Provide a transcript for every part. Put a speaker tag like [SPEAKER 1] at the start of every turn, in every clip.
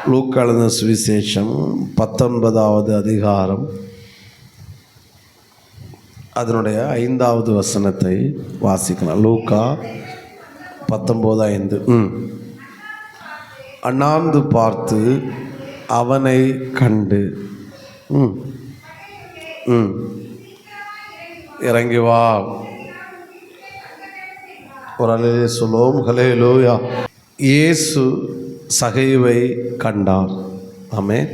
[SPEAKER 1] லூக்கா எழுதின சுவிசேஷம் 19வது அதிகாரம் அதனுடைய 5வது வசனத்தை வாசிக்கலாம். லூக்கா 19:5. அண்ணாந்து பார்த்து அவனை கண்டு இறங்கி வா. ஒரு அல்லேலூயா சொல்லுவோம். ஹல்லேலூயா. இயேசு சகைவை கண்டார். ஆமென்.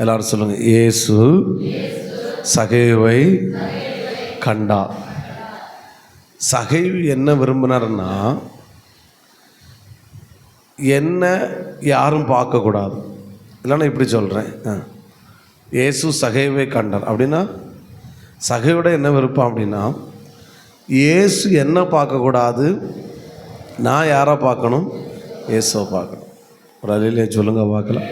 [SPEAKER 1] எல்லாரும் சொல்லுங்க, இயேசு சகைவை கண்டார். சகைவு என்ன விரும்பினார்னா, என்ன யாரும் பார்க்கக்கூடாது. இல்லைன்னா இப்படி சொல்கிறேன், இயேசு சகைவை கண்டார் அப்படின்னா சகையோட என்ன விருப்பம் அப்படின்னா, இயேசு என்ன பார்க்கக்கூடாது, நான் யாரை பார்க்கணும்? இயேசுவை பார்க்கணும். ஒரு அல்லேலூயா சொல்லுங்க பார்க்கலாம்.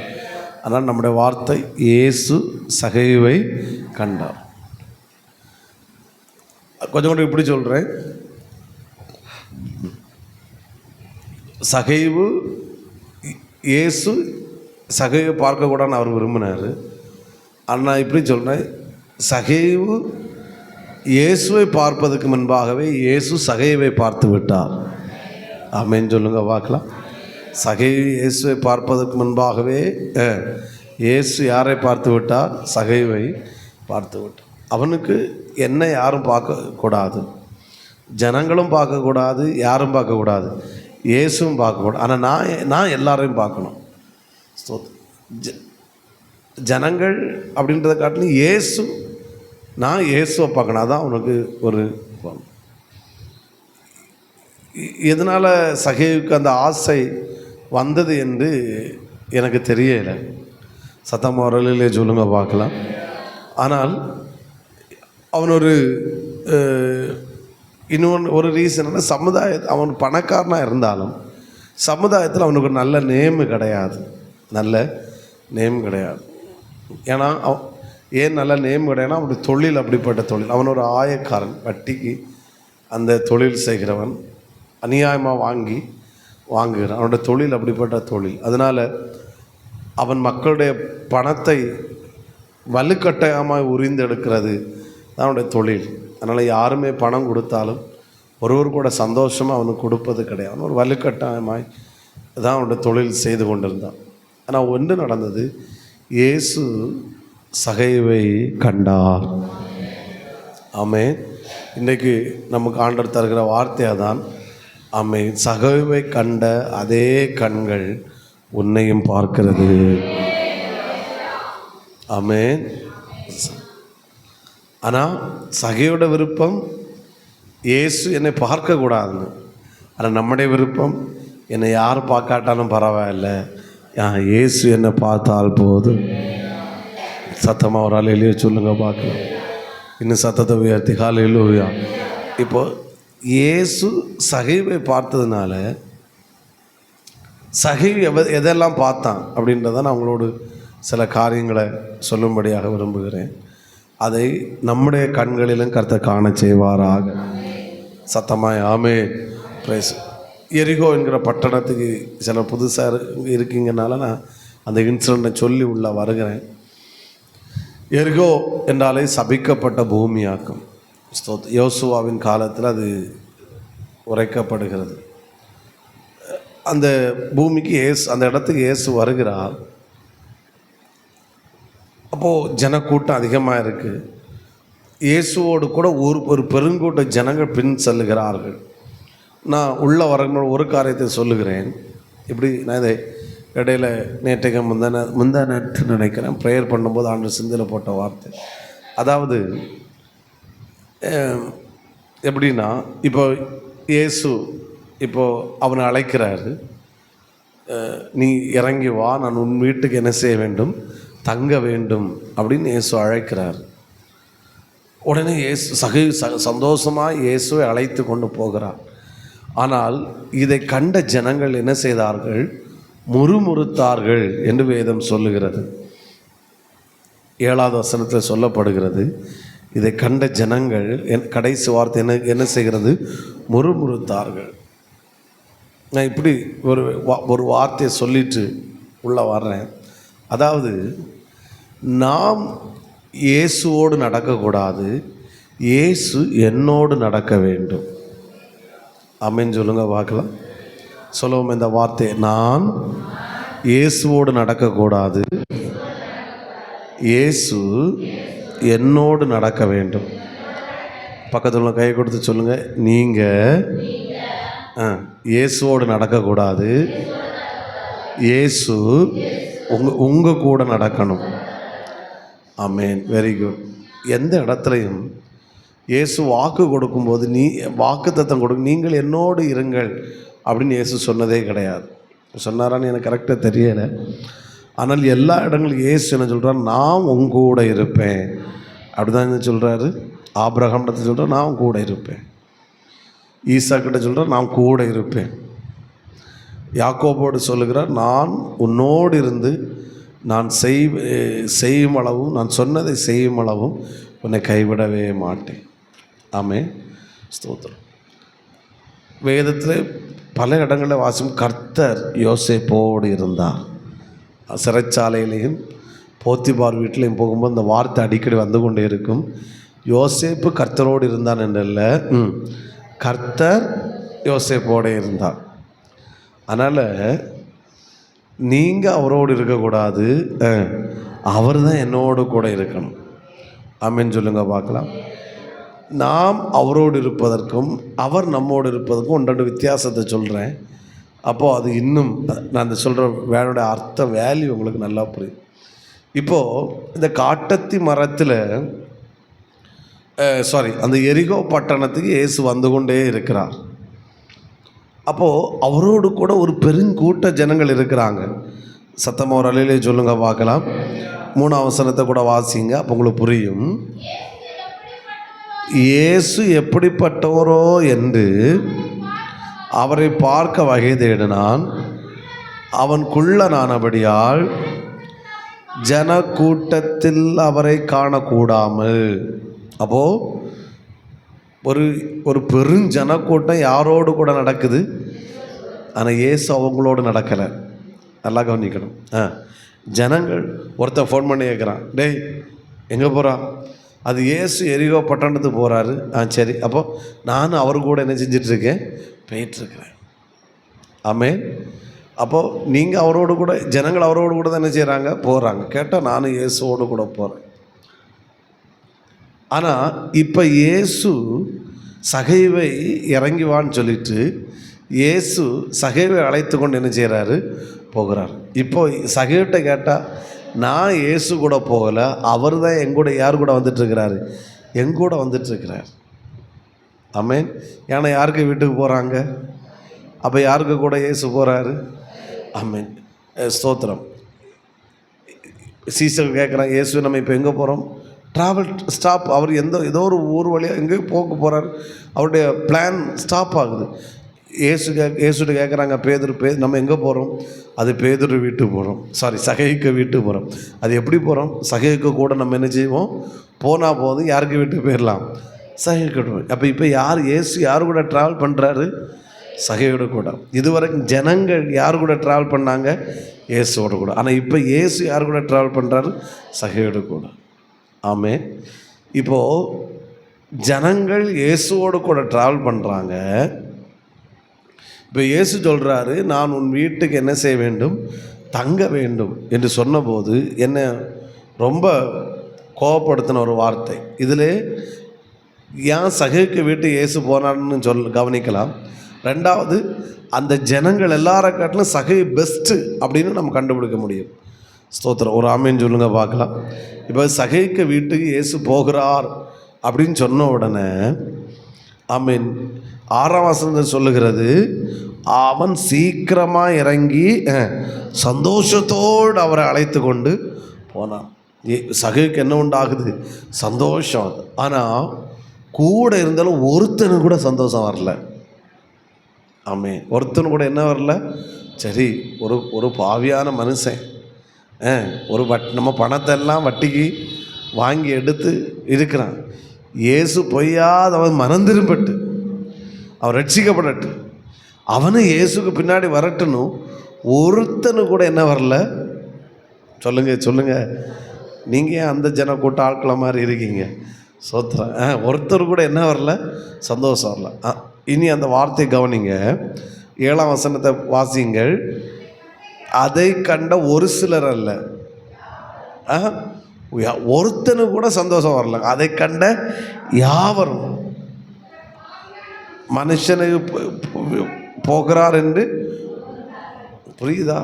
[SPEAKER 1] ஆனால் நம்முடைய வார்த்தை இயேசு சகைவை கண்டார். கொஞ்சம் கூட இப்படி சொல்கிறேன், சகைவு இயேசு சகைவை பார்க்கக்கூடாதுன்னு அவர் விரும்பினார். ஆனால் இப்படி சொல்கிறேன், சகைவு இயேசுவை பார்ப்பதற்கு முன்பாகவே இயேசு சகைவை பார்த்து விட்டார். ஆமென் சொல்லுங்க பார்க்கலாம். சகைவு இயேசுவை பார்ப்பதற்கு முன்பாகவே இயேசு யாரை பார்த்து விட்டார்? சகைவை பார்த்து விட்டார். அவனுக்கு என்ன யாரும் பார்க்கக்கூடாது, ஜனங்களும் பார்க்கக்கூடாது, யாரும் பார்க்கக்கூடாது, இயேசுவும் பார்க்கக்கூடாது. ஆனால் நான் எல்லாரையும் பார்க்கணும். ஜனங்கள் அப்படின்றத காட்டிலும் இயேசு, நான் இயேசுவை பார்க்கணும். அதான் அவனுக்கு ஒரு எதனால் சகைவுக்கு அந்த ஆசை வந்தது என்று எனக்கு தெரியலை. சத்தமாக வரலே சொல்லுங்க பார்க்கலாம். ஆனால் அவன் இன்னொன்று ஒரு ரீசன், அவன் பணக்காரனாக இருந்தாலும் சமுதாயத்தில் அவனுக்கு நல்ல நேம் கிடையாது. நல்ல நேம் கிடையாது. ஏன்னா ஏன் நல்ல நேம் கிடையாதுன்னா, அவனுடைய தொழில் அப்படிப்பட்ட தொழில். அவன் ஒரு ஆயக்காரன், வட்டிக்கு அந்த தொழில் செய்கிறவன், அநியாயமாக வாங்குகிறான். அவனுடைய தொழில் அப்படிப்பட்ட தொழில். அதனால் அவன் மக்களுடைய பணத்தை வலுக்கட்டாயமாக உரிந்தெடுக்கிறது தான் அவனுடைய தொழில். அதனால் யாருமே பணம் கொடுத்தாலும் ஒருவர் கூட சந்தோஷமாக அவனுக்கு கொடுப்பது கிடையாது. அவன் ஒரு வலுக்கட்டாயமாய் தான் அவனுடைய தொழில் செய்து கொண்டிருந்தான். ஆனால் ஒன்று நடந்தது, இயேசு சகைவை கண்டார். ஆமென். இன்றைக்கு நமக்கு ஆண்டவர் தருகிற வார்த்தையாக தான். ஆமென். சகைவை கண்ட அதே கண்கள் உன்னையும் பார்க்கிறது. ஆமென். ஆனால் சகையோட விருப்பம் இயேசு என்னை பார்க்கக்கூடாதுன்னு. ஆனால் நம்முடைய விருப்பம், என்னை யார் பார்க்காட்டாலும் பரவாயில்ல, இயேசு என்னை பார்த்தால் போதும். சத்தமாக ஒரு அல்லேலூயா சொல்லுங்க பார்க்கலாம். இன்னும் சத்தத்தை உயர்த்தி ஹல்லேலூயா. இப்போ இயேசு சகைவை பார்த்ததுனால சகைவு எதெல்லாம் பார்த்தான் அப்படின்றத நான் உங்களோடு சில காரியங்களை சொல்லும்படியாக விரும்புகிறேன். அதை நம்முடைய கண்களிலும் கர்த்தர் காண செய்வாராக. சத்தமாய் ஆமென். பிரைஸ். எரிகோ என்கிற பட்டணத்துக்கு சில புதுசாக இருக்கீங்கனால நான் அந்த இன்சிடெண்ட்டை சொல்லி உள்ள வருகிறேன். எரிகோ என்றாலே சபிக்கப்பட்ட பூமியாக்கும். யோசுவாவின் காலத்தில் அது உரைக்கப்படுகிறது. அந்த பூமிக்கு அந்த இடத்துக்கு இயேசு வருகிறார். அப்போது ஜனக்கூட்டம் அதிகமாக இருக்குது. இயேசுவோடு கூட ஒரு பெருங்கூட்ட ஜனங்கள் பின் செல்லுகிறார்கள். நான் உள்ள வரங்க ஒரு காரியத்தை சொல்லுகிறேன். இப்படி நான் இதை இடையில நேற்றைக்கு முந்தா நேற்று நினைக்கிறேன், ப்ரேயர் பண்ணும்போது ஆண்டு சிந்தையில் போட்ட வார்த்தை. அதாவது எப்படின்னா, இப்போ இயேசு அவனை அழைக்கிறாரு, நீ இறங்கி வா, நான் உன் வீட்டுக்கு என்ன செய்ய வேண்டும்? தங்க வேண்டும் அப்படின்னு இயேசு அழைக்கிறார். உடனே சந்தோஷமாக இயேசுவை அழைத்து கொண்டு போகிறார். ஆனால் இதை கண்ட ஜனங்கள் என்ன செய்தார்கள்? முறுமுறுத்தார்கள் என்று வேதம் சொல்லுகிறது. 7வது வசனத்தில் சொல்லப்படுகிறது, இதை கண்ட ஜனங்கள் கடைசி வார்த்தை என்ன செய்கிறது? முறுமுறுத்தார்கள். நான் இப்படி ஒரு வார்த்தையை சொல்லிட்டு உள்ளே வர்றேன். அதாவது நாம் இயேசுவோடு நடக்கக்கூடாது, இயேசு என்னோடு நடக்க வேண்டும். ஆமென் சொல்லுங்க பார்க்கலாம். சொல்லுவோம் இந்த வார்த்தையை. நான் இயேசுவோடு நடக்கக்கூடாது, இயேசு என்னோடு நடக்க வேண்டும். பக்கத்தில் கை கொடுத்து சொல்லுங்க, நீங்கள் இயேசுவோடு நடக்கக்கூடாது, இயேசு உங்கள் கூட நடக்கணும். ஆமென். Very good. எந்த இடத்துலையும் இயேசு வாக்கு கொடுக்கும்போது வாக்குத்தத்தம் கொடுக்கும், நீங்கள் என்னோடு இருங்கள் அப்படின்னு இயேசு சொன்னதே கிடையாது. சொன்னாரான்னு எனக்கு கரெக்டாக தெரியலை. ஆனால் எல்லா இடங்களும் இயேசு என்ன சொல்கிறார், நான் உங்க கூட இருப்பேன். அப்படி தான் என்ன சொல்கிறாரு. ஆபிரகாம்கிட்ட சொல்கிறார், நான் கூட இருப்பேன். ஈசாக்கிட்ட சொல்கிறார், நான் கூட இருப்பேன். யாக்கோபோடு சொல்லுகிறார், நான் உன்னோடு இருந்து நான் செய்யும் அளவும், நான் சொன்னதை செய்யும் அளவும் உன்னை கைவிடவே மாட்டேன். ஆமென். ஸ்தோத்திரம். வேதத்தில் பல இடங்களில் வாசிக்கும், கர்த்தர் யோசேப்போடு இருந்தார். சிறைச்சாலையிலையும் போத்திபார் வீட்டிலையும் போகும்போது இந்த வார்த்தை அடிக்கடி வந்து கொண்டே இருக்கும். யோசேப்பு கர்த்தரோடு இருந்தான் என்றல்ல, கர்த்தர் யோசேப்போடு இருந்தார். அதனால் நீங்கள் அவரோடு இருக்கக்கூடாது, அவர் தான் என்னோடு கூட இருக்கணும். ஆமென் சொல்லுங்க பார்க்கலாம். நாம் அவரோடு இருப்பதற்கும் அவர் நம்மோடு இருப்பதற்கும் ஒன்று வித்தியாசத்தை சொல்கிறேன். அப்போது அது இன்னும் நான் இந்த சொல்கிற வேலையோட அர்த்தம், வேல்யூ உங்களுக்கு நல்லா புரியும். இப்போது இந்த காட்டத்தி மரத்தில் அந்த எரிகோ பட்டணத்துக்கு இயேசு வந்து கொண்டே இருக்கிறார். அப்போது அவரோடு கூட ஒரு பெருங்கூட்ட ஜனங்கள் இருக்கிறாங்க. சத்தமாக ஒரு அலையிலே சொல்லுங்க பார்க்கலாம். 3ஆம் வசனத்தை கூட வாசிங்க, அப்போ உங்களுக்கு புரியும். இயேசு எப்படிப்பட்டவரோ என்று அவரை பார்க்க வகை தேடினான். அவன் குள்ளனானபடியால் ஜன கூட்டத்தில் அவரை காணக்கூடாமல். அப்போது ஒரு பெருஞ்சனக்கூட்டம் யாரோடு கூட நடக்குது, ஆனால் இயேசு அவங்களோடு நடக்கலை. நல்லா கவனிக்கணும். ஜனங்கள் ஒருத்தர் ஃபோன் பண்ணி கேட்குறான், டேய் எங்கே போகிறான்? அது இயேசு எரிகோ பட்டணத்துக்கு போகிறாரு. சரி, அப்போது நானும் அவர் கூட என்ன செஞ்சிட்ருக்கேன், போயிட்டுருக்கிறேன். ஆமென். அப்போது நீங்கள் அவரோடு கூட, ஜனங்கள் அவரோடு கூட தான் என்ன செய்கிறாங்க, போகிறாங்க. கேட்டால் நானும் இயேசுவோடு கூட போகிறேன். ஆனால் இப்போ இயேசு சகைவை இறங்கிவான்னு சொல்லிட்டு இயேசு சகைவை அழைத்து கொண்டு என்ன செய்கிறாரு, போகிறார். இப்போ சகைவிட்ட கேட்டால், நான் இயேசு கூட போகலை, அவர் தான் எங்கூட யார் கூட வந்துட்டுருக்கிறாரு, எங்கூட வந்துட்டுருக்கிறார். ஆமென். ஏன்னா யாருக்கு வீட்டுக்கு போகிறாங்க, அப்போ யாருக்கு கூட இயேசு போகிறாரு. ஆமென். ஸ்தோத்திரம். சீசர் கேட்குறான், இயேசு நம்ம இப்போ எங்கே போகிறோம், ட்ராவல் ஸ்டாப். அவர் ஏதோ ஒரு ஊர் வழியாக எங்கேயோ போக போகிறார், அவருடைய பிளான் ஸ்டாப் ஆகுது. இயேசுகிட்ட கேட்குறாங்க, நம்ம எங்கே போகிறோம்? அது பேதுரு வீட்டுக்கு போகிறோம், சகைக்கு வீட்டுக்கு போகிறோம். அது எப்படி போகிறோம்? சகைக்கு கூட நம்ம என்ன செய்வோம், போனால் போதும், யாருக்கு வீட்டுக்கு போயிடலாம், சகைக்கு. அப்போ இப்போ இயேசு யார் கூட ட்ராவல் பண்ணுறாரு, சகையோட கூட. இதுவரைக்கும் ஜனங்கள் யார் கூட ட்ராவல் பண்ணாங்க, இயேசுவோட கூட. ஆனால் இப்போ இயேசு யார் கூட ட்ராவல் பண்ணுறாரு, சகையோட கூட. ஆமென். இப்போது ஜனங்கள் இயேசுவோடு கூட ட்ராவல் பண்ணுறாங்க. இப்போ இயேசு சொல்கிறாரு, நான் உன் வீட்டுக்கு என்ன செய்ய வேண்டும், தங்க வேண்டும் என்று சொன்னபோது என்ன ரொம்ப கோபப்படுத்தின ஒரு வார்த்தை. இதில் ஏன் சகைக்கு வீட்டு இயேசு போனான்னு கவனிக்கலாம். ரெண்டாவது, அந்த ஜனங்கள் எல்லாரை காட்டிலும் சகை பெஸ்ட்டு அப்படின்னு நம்ம கண்டுபிடிக்க முடியும். ஸ்தோத்திரம். ஒரு ஆமேன்னு சொல்லுங்க பார்க்கலாம். இப்போ சகைக்கு வீட்டுக்கு இயேசு போகிறார் அப்படின்னு சொன்ன உடனே ஆமீன் 6ஆம் வசனம் சொல்லுகிறது, அவன் சீக்கிரமாக இறங்கி சந்தோஷத்தோடு அவரை அழைத்து கொண்டு போனான். சகைக்கு என்ன உண்டாகுது, சந்தோஷம். ஆனால் கூட இருந்தாலும் ஒருத்தனு கூட சந்தோஷம் வரல. ஆமீன். ஒருத்தனு கூட என்ன வரல, சரி ஒரு பாவியான மனுஷன், ஒரு நம்ம பணத்தை எல்லாம் வட்டிக்கு வாங்கி எடுத்து இருக்கிறான். இயேசு பொய்யாதவன் மனம் திரும்பட்டு அவன் ரட்சிக்கப்படட்டு, அவனு இயேசுக்கு பின்னாடி வரட்டுன்னு ஒருத்தனு கூட என்ன வரல, சொல்லுங்கள். நீங்கள் ஏன் அந்த ஜன கூட்ட ஆட்களை மாதிரி இருக்கீங்க? சோத்திரம். ஒருத்தர் கூட என்ன வரல? சந்தோஷம் வரல. இனி அந்த வார்த்தை கவனிங்க. 7ஆம் வசனத்தை வாசிங்கள். அதை கண்ட ஒரு சிலர் அல்ல, ஒருத்தனு கூட சந்தோஷம் வரல. அதை கண்ட யாவரும் மனுஷனுக்கு போகிறார் என்று புரியுதா?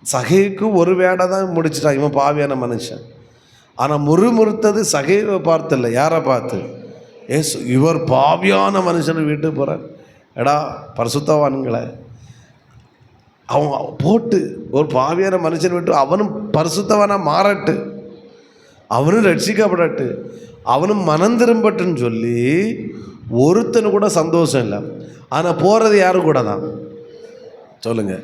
[SPEAKER 1] சகைக்கு ஒரு வேடை தான் முடிச்சிட்டான், இவன் பாவியான மனுஷன். ஆனால் முறுமுறுத்தது சகைவை பார்த்து இல்லை, யாரை பார்த்து? ஏசு. இவர் பாவியான மனுஷனை வீட்டுக்கு போகிறார். எடா பரிசுத்தவான்களை அவங்க போட்டு ஒரு பாவியான மனுஷன் விட்டு அவனும் பரிசுத்தவானாக மாறட்டு, அவனும் ரட்சிக்கப்படட்டு, அவனும் மனம் திரும்பட்டுன்னு சொல்லி ஒருத்தனு கூட சந்தோஷம் இல்லை. ஆனால் போகிறது யாரு கூட தான்? சொல்லுங்கள்.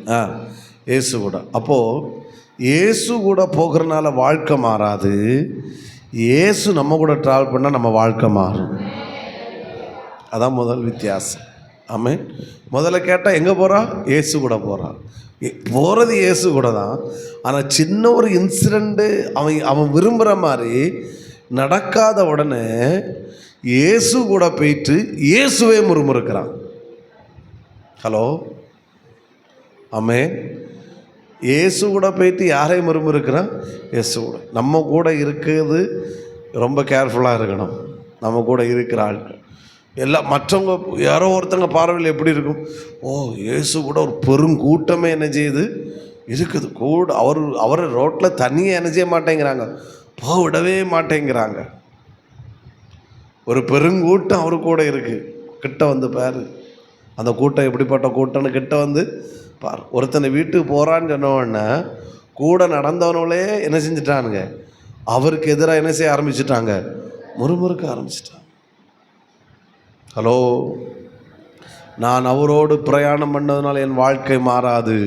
[SPEAKER 1] இயேசு கூட. அப்போது இயேசு கூட போகிறனால வாழ்க்கை மாறாது. இயேசு நம்ம கூட ட்ராவல் பண்ணால் நம்ம வாழ்க்கை மாறும். அதான் முதல் வித்தியாசம். ஆமாம். முதல்ல கேட்டால் எங்கே போகிறான்? இயேசு கூட போகிறான். போகிறது இயேசு கூட தான். ஆனால் சின்ன ஒரு இன்சிடெண்ட்டு அவன் விரும்புகிற மாதிரி நடக்காத உடனே இயேசு கூட போயிட்டு இயேசுவே முறுமுறுக்கிறான். ஹலோ, ஆமென். இயேசு கூட போயிட்டு யாரை முறுமுறுக்கிறான்? இயேசு கூட. நம்ம கூட இருக்கிறது ரொம்ப கேர்ஃபுல்லாக இருக்கணும். நம்ம கூட இருக்கிற ஆட்கள் எல்லாம் மற்றவங்க யாரோ ஒருத்தங்க பார்வையில் எப்படி இருக்கும்? ஓ, இயேசு கூட ஒரு பெருங்கூட்டமே என்ன செய்யுது இருக்குது கூட. அவரை ரோட்டில் தனியாக என்ன செய்ய மாட்டேங்கிறாங்க, விடவே மாட்டேங்கிறாங்க. ஒரு பெருங்கூட்டம் அவரு கூட இருக்குது. கிட்ட வந்து பாரு அந்த கூட்டம் எப்படிப்பட்ட கூட்டம்னு. கிட்ட வந்து பார். ஒருத்தனை வீட்டுக்கு போகிறான்னு சொன்னோடனே கூட நடந்தவனோலே என்ன செஞ்சிட்டானுங்க, அவருக்கு எதிராக என்ன செய்ய ஆரம்பிச்சிட்டாங்க? முறுமுறுக்க ஆரம்பிச்சிட்டாங்க. ஹலோ, நான் அவரோடு பிரயாணம் பண்ணதுனால என் வாழ்க்கை மாறாது,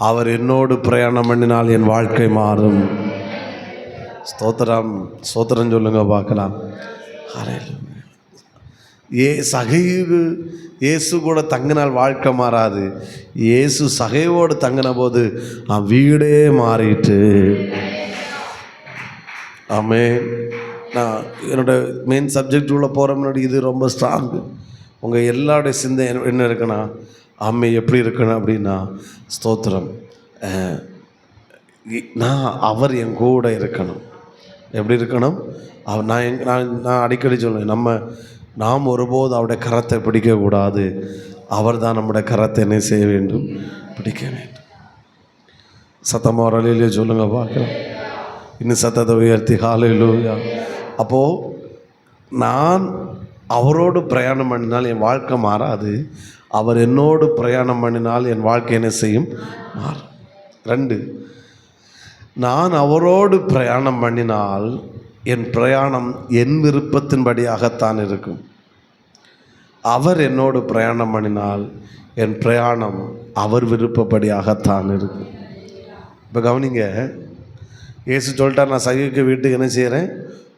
[SPEAKER 1] அவர் என்னோடு பிரயாணம் பண்ணினால் என் வாழ்க்கை மாறும். ஸ்தோத்திரம், ஸ்தோத்திரம் சொல்லுங்க பார்க்கலாம். சகைவு இயேசு கூட தங்கினால் வாழ்க்கை மாறாது. இயேசு சகைவோடு தங்கின போது வீடே மாறிட்டு. ஆமென். நான் என்னோடய மெயின் சப்ஜெக்ட் உள்ள போகிற முன்னாடி இது ரொம்ப ஸ்ட்ராங்கு. உங்கள் எல்லாருடைய சிந்தை என்ன இருக்குன்னா, அம்மை எப்படி இருக்கணும் அப்படின்னா, ஸ்தோத்திரம், அவர் என் கூட இருக்கணும். எப்படி இருக்கணும்? நான் அடிக்கடி சொல்லுவேன், நாம் ஒருபோது அவருடைய கரத்தை பிடிக்கக்கூடாது. அவர் தான் நம்முடைய கரத்தை என்ன செய்ய வேண்டும்? பிடிக்க வேண்டும். சத்தமாக ஒரு அலையிலே சொல்லுங்க பார்க்கலாம். இன்னும் சத்தத்தை உயர்த்தி ஹல்லேலூயா. அப்போது நான் அவரோடு பிரயாணம் பண்ணினால் என் வாழ்க்கை மாறாது, அவர் என்னோடு பிரயாணம் பண்ணினால் என் வாழ்க்கை என்ன செய்யும்? மாறும். 2, நான் அவரோடு பிரயாணம் பண்ணினால் என் பிரயாணம் என் விருப்பத்தின்படியாகத்தான் இருக்கும். அவர் என்னோடு பிரயாணம் பண்ணினால் என் பிரயாணம் அவர் விருப்பப்படியாகத்தான் இருக்கும். இப்போ கவனிங்க, இயேசு சொல்லிட்டார், நான் சகிக்கு வீட்டுக்கு என்ன செய்கிறேன்?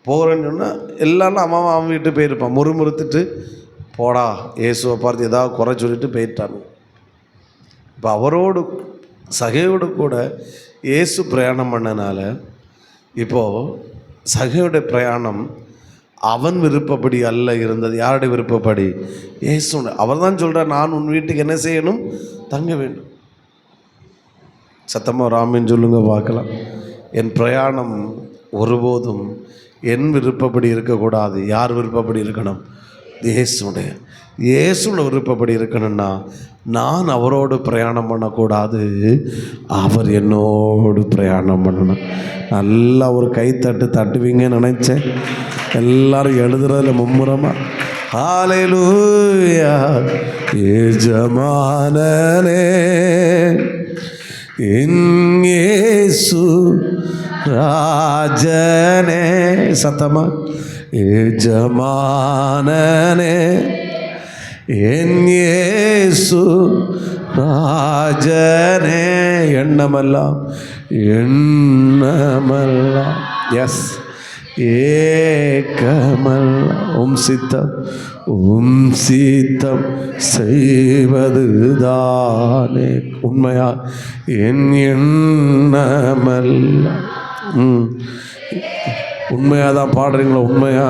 [SPEAKER 1] போகிறேன்னு சொன்னால் எல்லாரும் அவன் வீட்டுக்கு போயிருப்பான். முறுமுறுத்துட்டு போடா இயேசுவை பார்த்து ஏதாவது குறை சொல்லிட்டு போயிட்டாங்க. இப்போ அவரோடு சகையோடு கூட இயேசு பிரயாணம் பண்ணனால இப்போது சகையோட பிரயாணம் அவன் விருப்பப்படி அல்ல இருந்தது. யாருடைய விருப்பப்படி? இயேசு. அவர் தான் சொல்கிறார், நான் உன் வீட்டுக்கு என்ன செய்யணும்? தங்க வேண்டும். சத்தமாக ராமின்னு சொல்லுங்க பார்க்கலாம். என் பிரயாணம் ஒருபோதும் என் விருப்பப்படி இருக்கக்கூடாது. யார் விருப்பப்படி இருக்கணும்? இயேசுடைய விருப்பப்படி இருக்கணும்னா நான் அவரோடு பிரயாணம் பண்ணக்கூடாது, அவர் என்னோடு பிரயாணம் பண்ணணும். நல்லா ஒரு கைத்தட்டு தட்டுவீங்கன்னு நினச்சேன். எல்லாரும் எழுதுறதுல மும்முரமாக ஹல்லேலூயா. எஜமானனே இயேசு ராஜனே. சத்தமா எஜமானனே என் இயேசு ராஜனே. எண்ணமெல்லாம் எண்ணமெல்லாம் எஸ் ஏக்கமல்ல உம் சித்தம் செய்வதுதானே உண்மையா என் எண்ணமல்ல. உண்மையாக தான் பாடுறீங்களா? உண்மையா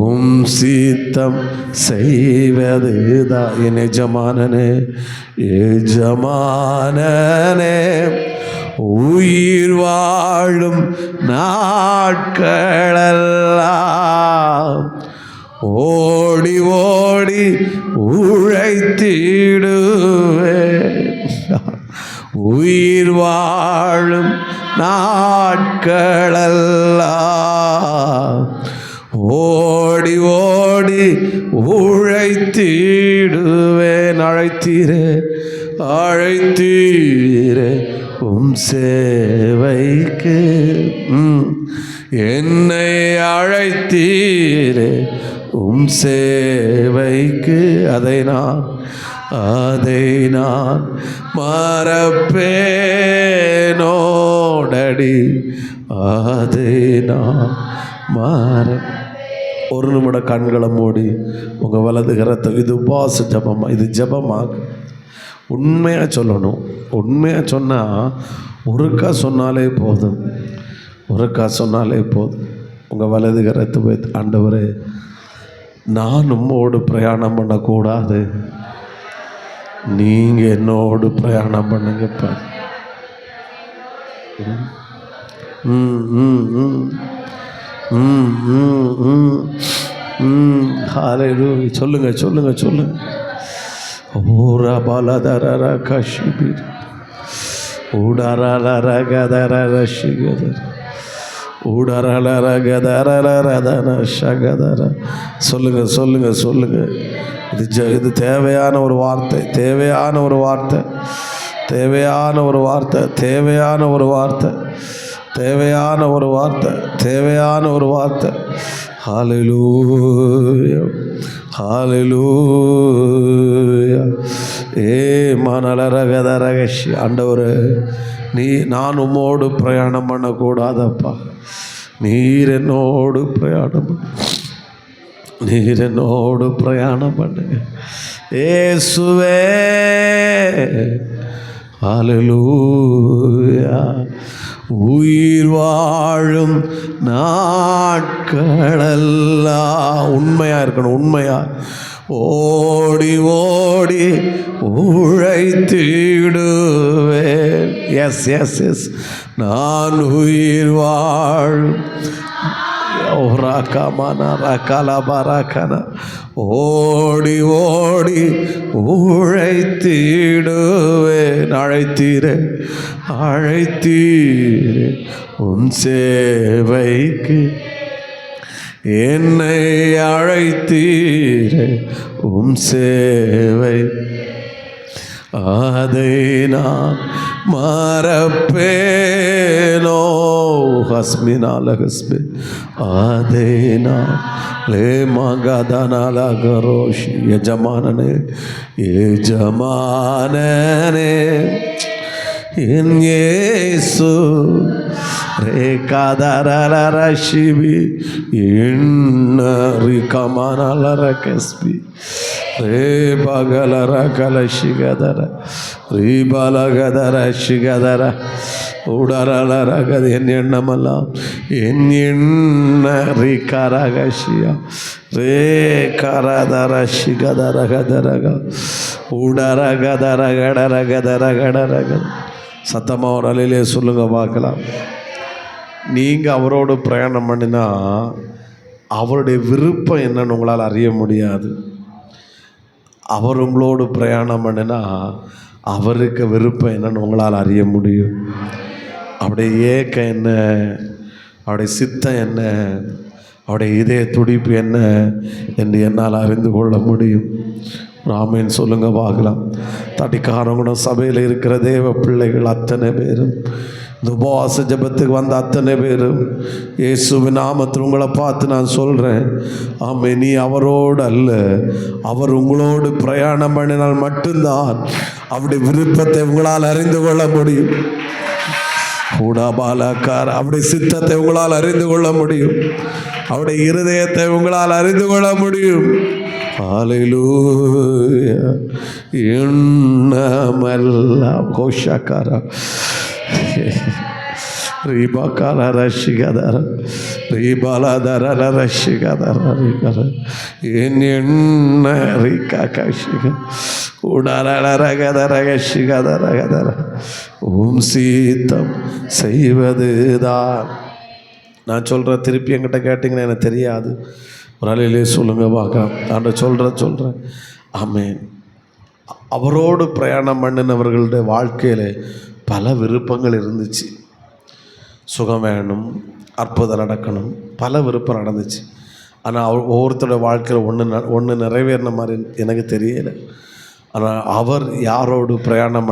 [SPEAKER 1] உம் சித்தம் செய்வதுதான் என் எஜமானனே எஜமானனே. உயிர் வாழும் நாட்களெல்லாம் ஓடி ஓடி உழைத்திடுவேன். உயிர் வாழும் நாட்களெல்லாம் ஓடி ஓடி உழைத்திடுவேன். அழைத்தீரே அழைத்தீரே உம் சேவைக்கு என்னை அழைத்தீரே உம் சேவைக்கு. அதை நான் மறப்பேனோடடி அதை நான் ஒரு நிமிடம் கண்களை மூடி உங்கள் வலது கரத்தை, இது உபாச ஜபமா, இது ஜபமாக உண்மையாக சொல்லணும். உண்மையாக சொன்னால் ஒருக்கா சொன்னாலே போதும், ஒருக்கா சொன்னாலே போதும். உங்கள் வலது கரத்தை போய், ஆண்டவரே நான் உம்மோடு பிரயாணம் பண்ணக்கூடாது, நீங்கள் என்னோடு பிரயாணம் பண்ணுங்கப்பா. ஹalleluya. சொல்லுங்க சொல்லுங்க சொல்லுங்க. ஓரா பாலதர கஷிபிர் ஊடரலர கதர ரஷிகதர ஊடரலர கதரலரதன ஷகதர. சொல்லுங்க சொல்லுங்க சொல்லுங்க. இது தேவையான ஒரு வார்த்தை, தேவையான ஒரு வார்த்தை, தேவையான ஒரு வார்த்தை, தேவையான ஒரு வார்த்தை, தேவையான ஒரு வார்த்தை, தேவையான ஒரு வார்த்தை. ஹalleluya ஹalleluya. மனலரகதரகஷி. ஆண்டவரே நான் உம்மோடு பிரயாணம் பண்ணக்கூடாதப்பா, நீர் என்னோடு பிரயாணம் பண்ணு, நீர் என்னோடு பிரயாணம் பண்ணுங்க இயேசுவே. ஹalleluya. உயிர் வாழும் நாட்களெல்லாம் உண்மையாக இருக்கணும், உண்மையாக ஓடி ஓடி உழைத்திடுவேன். S yes S. நான் உயிர் வாழும் ஓடி ஓடி உழைத்திடுவேன். அழைத்தீரே அழைத்தீரே உன் சேவைக்கு என்னை அழைத்தீரே உம் சேவை. அதை நான் மறப்பேனோ ஹஸ்மினால ஹஸ்மி. அதை நான் லே மகதனால கரோஷி. எஜமானனே எஜமானனே என் இயேசு ரே கதரல சிபி எண்ணி கமனல கஸ்பி ரே பகலர கலஷிகதர ரீ பலகதர சிகதர உடரலரகது. என் எண்ணமெல்லாம் என் எண்ண ரீ கரகஷியா ரே கரதர சிகதரகதரக உடரகதரகடரகதரகடரக. சத்தமாக ஒரு அலையிலே சொல்லுங்க பார்க்கலாம். நீங்கள் அவரோடு பிரயாணம் பண்ணினா அவருடைய விருப்பம் என்னன்னு உங்களால் அறிய முடியாது. அவர் உங்களோடு பிரயாணம் பண்ணினா அவருக்கு விருப்பம் என்னன்னு உங்களால் அறிய முடியும். அவருடைய ஏக்கம் என்ன, அவருடைய சித்தம் என்ன, அவருடைய இதய துடிப்பு என்ன என்று என்னால் அறிந்து கொள்ள முடியும். ராமேன்னு சொல்லுங்க பார்க்கலாம். தட்டிக்காரங்களும் சபையில் இருக்கிற தேவ பிள்ளைகள் அத்தனை பேரும், இந்த உபவாச ஜபத்துக்கு வந்த அத்தனை பேரும் இயேசுவின் நாமத்தில் உங்களை பார்த்து நான் சொல்கிறேன், ஆமே, நீ அவரோடு அல்ல, அவர் உங்களோடு பிரயாணம் பண்ணினால் மட்டும்தான் அவருடைய விருப்பத்தை உங்களால் அறிந்து கொள்ள முடியும். கூடாபாலக்கார அவருடைய சித்தத்தை உங்களால் அறிந்து கொள்ள முடியும். அவருடைய இருதயத்தை உங்களால் அறிந்து கொள்ள முடியும். ஹல்லேலூயா. எண்ணமெல்லாம் கோஷக்காரா ரீபாக்கால ரஷிகதர ரீபாலதர ரஷிகதர ரீகர என் எண்ண ரீகா கஷிக உடரகதரகஷிகதரகதர சீத்தம் செய்வதுதான். நான் சொல்கிற திருப்பி என்கிட்ட கேட்டிங்கன்னா எனக்கு தெரியாது. ஒரு அலையிலே சொல்லுங்க பார்க்கலாம். நான் சொல்கிறேன். ஆமென். அவரோடு பிரயாணம் பண்ணினவர்களுடைய வாழ்க்கையில் பல விருப்பங்கள் இருந்துச்சு. சுகம் வேணும், அற்புதம் நடக்கணும், பல விருப்பம் நடந்துச்சு. ஆனால் ஒவ்வொருத்தரோட வாழ்க்கையில் ஒன்று நிறைவேறின மாதிரி எனக்கு தெரியலை. ஆனால் அவர் யாரோடு பிரயாணம்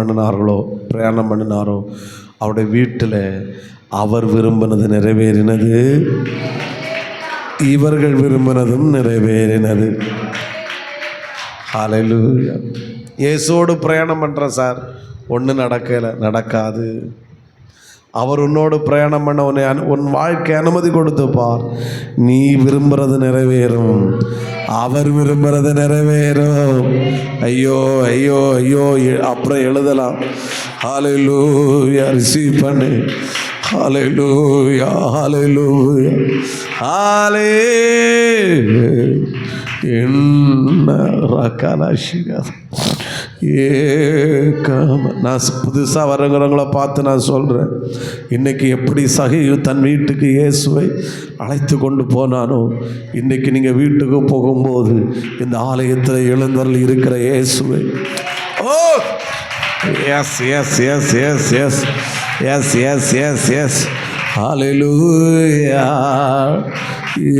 [SPEAKER 1] பண்ணினாரோ அவருடைய வீட்டில் அவர் விரும்பினது நிறைவேறினது, இவர்கள் விரும்பினதும் நிறைவேறினது. ஹல்லேலூயா. இயேசுவோடு பிரயாணம் பண்ணுறேன் சார், ஒன்றும் நடக்காது. அவர் உன்னோடு பிரயாணம் பண்ண உன் வாழ்க்கை அனுமதி கொடுத்து பார். நீ விரும்புறது நிறைவேறும், அவர் விரும்புறது நிறைவேறும். ஐயோ ஐயோ ஐயோ அப்புறம் எழுதலாம். ஹல்லேலூயா. ரிசீவ் பண்ணு. ஹல்லேலூயா ஹல்லேலூயா நான் புதுசாக வரங்கிறவங்கள பார்த்து நான் சொல்கிறேன், இன்றைக்கி எப்படி சகையு தன் வீட்டுக்கு இயேசுவை அழைத்து கொண்டு போனானோ, இன்றைக்கி நீங்கள் வீட்டுக்கு போகும்போது இந்த ஆலயத்தில் எழுந்தருள் இருக்கிற இயேசுவை, oh yes yes yes yes yes yes yes yes yes hallelujah.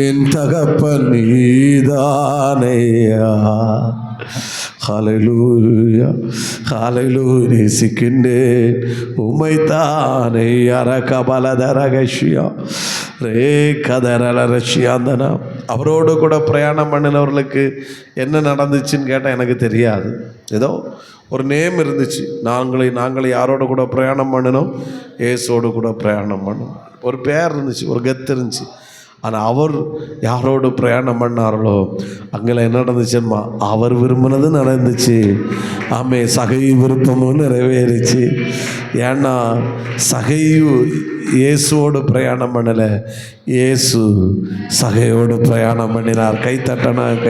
[SPEAKER 1] என் தகப்பன் நீதானையா. ஹல்லேலூயா ஹல்லேலூயா. நேசிக்கின்றேன் உம்மைத்தானே. அரகபலதரகஷியா ரே கதரலரஷியாந்தனா. அவரோடு கூட பிரயாணம் பண்ணினவர்களுக்கு என்ன நடந்துச்சுன்னு கேட்டால் எனக்கு தெரியாது. ஏதோ ஒரு நேம் இருந்துச்சு. நாங்கள் யாரோட கூட பிரயாணம் பண்ணினோம்? இயேசுவோடு கூட பிரயாணம் பண்ணோம். ஒரு பேர் இருந்துச்சு, ஒரு கெத்து இருந்துச்சு. ஆனால் அவர் யாரோடு பிரயாணம் பண்ணார்களோ அங்கே என்ன நடந்துச்சுமா? அவர் விரும்பினது நடந்துச்சு. ஆமே, சகையு விருப்பமும் நிறைவேறிச்சு. ஏன்னா சகையு இயேசுவோடு பிரயாணம் பண்ணலை, இயேசு சகையோடு பிரயாணம் பண்ணினார். கைத்தட்டணும்.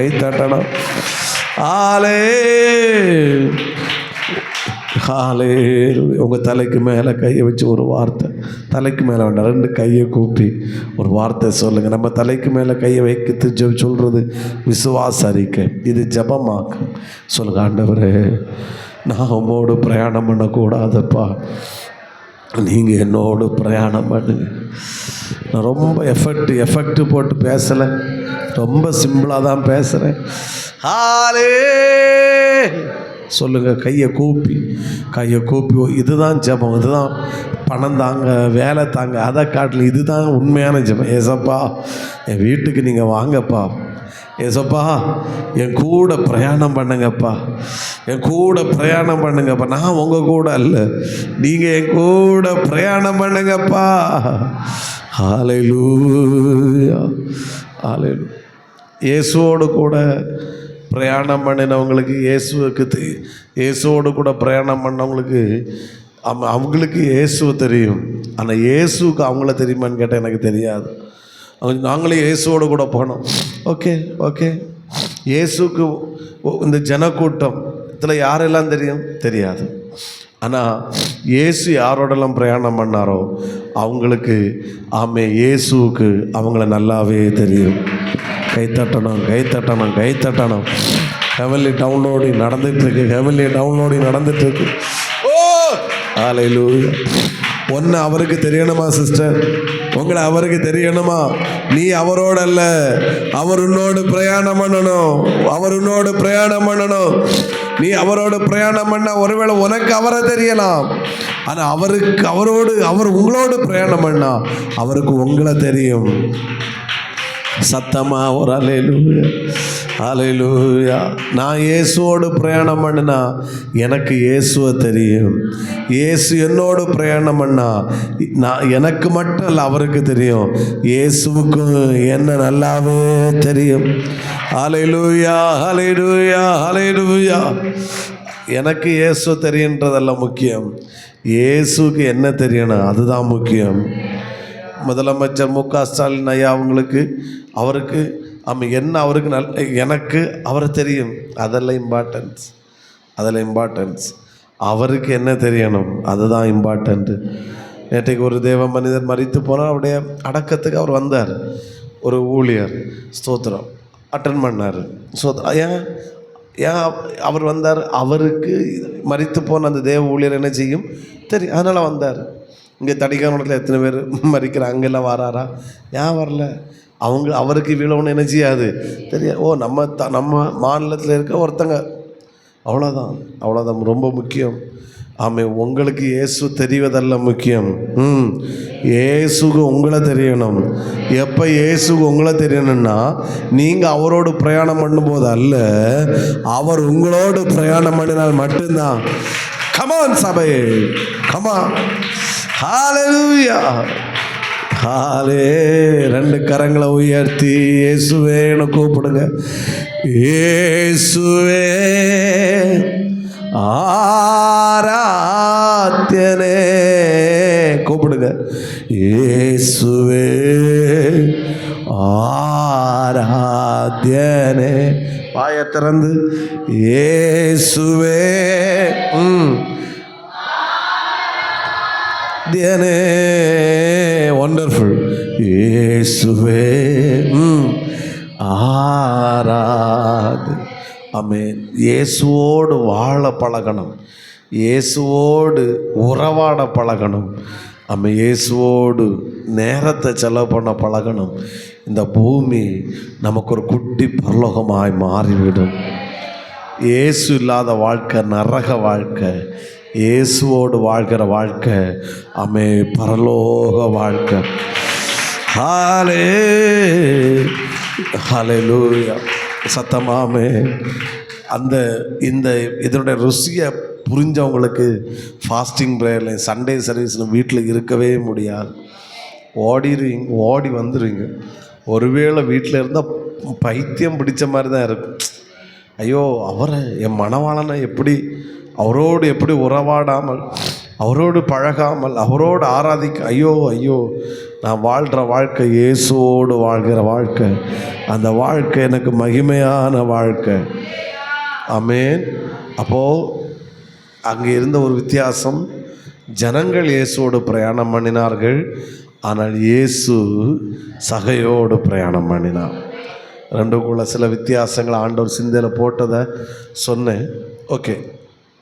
[SPEAKER 1] உங்கள் தலைக்கு மேலே கையை வச்சு ஒரு வார்த்தை, தலைக்கு மேலே வேண்டாம், 2 கையை கூப்பி ஒரு வார்த்தை சொல்லுங்கள். நம்ம தலைக்கு மேலே கையை வைக்கிறது சொல்கிறது விசுவாச அறிக்கை, இது ஜபமாக்கு. சொல்லுங்கள், ஆண்டவரே நான் உம்மோடு பிரயாணம் பண்ணக்கூடாதப்பா, நீங்கள் என்னோடு பிரயாணம் பண்ணுங்க. நான் ரொம்ப எஃபெக்ட் போட்டு பேசலை, ரொம்ப சிம்பிளாக தான் பேசுகிறேன். சொல்லுங்கள், கையை கூப்பி. இதுதான் ஜெபம், இதுதான் பணம் தாங்க, வேலை தாங்க, அதை காட்டில் இதுதான் உண்மையான ஜெபம். ஏசப்பா என் வீட்டுக்கு நீங்கள் வாங்கப்பா, ஏசப்பா என் கூட பிரயாணம் பண்ணுங்கப்பா, நான் உங்கள் கூட இல்லை, நீங்கள் என் கூட பிரயாணம் பண்ணுங்கப்பா. ஹல்லேலூயா ஹல்லேலூயா. இயேசுவோடு கூட பிரயாணம் பண்ணினவங்களுக்கு, இயேசுவோடு கூட பிரயாணம் பண்ணவங்களுக்கு அவங்களுக்கு இயேசுவை தெரியும். ஆனால் இயேசுக்கு அவங்கள தெரியுமான்னு கேட்டால் எனக்கு தெரியாது. நாங்களே இயேசுவோடு கூட போனோம். ஓகே இயேசுக்கு இந்த ஜனக்கூட்டத்தில் யாரெல்லாம் தெரியாது. ஆனால் இயேசு யாரோடெல்லாம் பிரயாணம் பண்ணாரோ அவங்களுக்கு இயேசுவுக்கு அவங்கள நல்லாவே தெரியும். கைத்தட்டணும். ஹெவன்லி டவுன்லோடிங் நடந்துட்டுருக்கு. ஓ ஹல்லேலூயா. ஒன்று அவருக்கு தெரியணுமா சிஸ்டர்? உங்களை அவருக்கு தெரியணுமா? நீ அவரோட அல்ல, அவர் உன்னோடு பிரயாணம் பண்ணணும். நீ அவரோடு பிரயாணம் பண்ண ஒருவேளை உனக்கு அவரை தெரியலாம், ஆனால் அவர் உங்களோடு பிரயாணம் பண்ணா அவருக்கு உங்களை தெரியும். சத்தமா ஒரு அல்லேலூயா, அல்லேலூயா. நான் இயேசுவோடு பிரயாணம் பண்ணினா எனக்கு இயேசுவை தெரியும். இயேசு என்னோடு பிரயாணம் பண்ணா எனக்கு மட்டும் இல்லை, அவருக்கு தெரியும். இயேசுவுக்கும் என்ன நல்லாவே தெரியும். அல்லேலூயா, அல்லேலூயா, அல்லேலூயா. எனக்கு இயேசு தெரியுன்றதெல்லாம் முக்கியம், இயேசுக்கு என்ன தெரியணும் அதுதான் முக்கியம். முதலமைச்சர் மு.க. ஸ்டாலின் ஐயா அவருக்கு என்ன அவருக்கு எனக்கு அவரை தெரியும், அதெல்லாம் இம்பார்ட்டன்ஸ். அவருக்கு என்ன தெரியணும் அதுதான் இம்பார்ட்டண்ட்டு. நேற்றைக்கு ஒரு தேவ மனிதர் மரித்து போனால் அவருடைய அடக்கத்துக்கு அவர் வந்தார். ஒரு ஊழியர் ஸ்தோத்திரம் அட்டன் பண்ணார். ஏன் அவர் வந்தார்? அவருக்கு மரித்து போன அந்த தேவ ஊழியர் என்ன செய்யும் தெரியும், அதனால் வந்தார். இங்கே தடிக்கானத்தில் எத்தனை பேர் மறிக்கிறாங்க, அங்கெல்லாம் வராரா? ஏன் வரல? அவருக்கு இவ்வளோன்னு என்ன செய்யாது தெரியும். நம்ம மாநிலத்தில் இருக்க ஒருத்தங்க, அவ்வளோதான் ரொம்ப முக்கியம். உங்களுக்கு இயேசு தெரிவதல்ல முக்கியம், இயேசுக்கு உங்களை தெரியணும். எப்போ இயேசுக்கு உங்களை தெரியணும்னா நீங்கள் அவரோடு பிரயாணம் பண்ணும்போது அல்ல, அவர் உங்களோடு பிரயாணம் பண்ணினால் மட்டும்தான். கமான் சபையே, கமான். ஹல்லேலூயா, ரெண்டு கரங்களை உயர்த்தி இயேசுவேன்னு கூப்பிடுங்க. இயேசுவே ஆராத்யனே கூப்பிடுங்க. இயேசுவே ஆராத்யனே. வாயை திறந்து இயேசுவே தியனே. வண்டர்ஃபுல். இயேசுவே ஆராது. ஆமென். இயேசுவோடு வாழ பழகணும், இயேசுவோடு உறவாட பழகணும், இயேசுவோடு நேரத்தை செலவு பண்ண பழகணும். இந்த பூமி நமக்கு ஒரு குட்டி பரலோகமாய் மாறிவிடும். இயேசு இல்லாத வாழ்க்கை நரக வாழ்க்கை, இயேசுவோடு வாழ்கிற வாழ்க்கை பரலோக வாழ்க்கை. ஹல்லேலூயா, சத்தமாமே. இதனுடைய ருசியை புரிஞ்சவங்களுக்கு ஃபாஸ்டிங் ப்ரேயரில் சண்டே சர்வீஸில் வீட்டில் இருக்கவே முடியாது. ஓடி வந்துடுவீங்க. ஒருவேளை வீட்டில் இருந்தால் பைத்தியம் பிடிச்ச மாதிரி தான் இருக்கும். ஐயோ, அவரை என் மணவாளனை அவரோடு எப்படி உறவாடாமல், அவரோடு பழகாமல், அவரோடு ஆராதிக்க, ஐயோ நான் வாழ்கிற வாழ்க்கை இயேசுவோடு வாழ்கிற வாழ்க்கை. அந்த வாழ்க்கை எனக்கு மகிமையான வாழ்க்கை. ஆமென். அப்போது அங்கே இருந்த ஒரு வித்தியாசம், ஜனங்கள் இயேசுவோடு பிரயாணம் பண்ணினார்கள், ஆனால் இயேசு சகையோடு பிரயாணம் பண்ணினார். ரெண்டுக்குள்ள சில வித்தியாசங்கள் ஆண்டவர் சிந்தையில் போட்டதை சொன்னேன். ஓகே,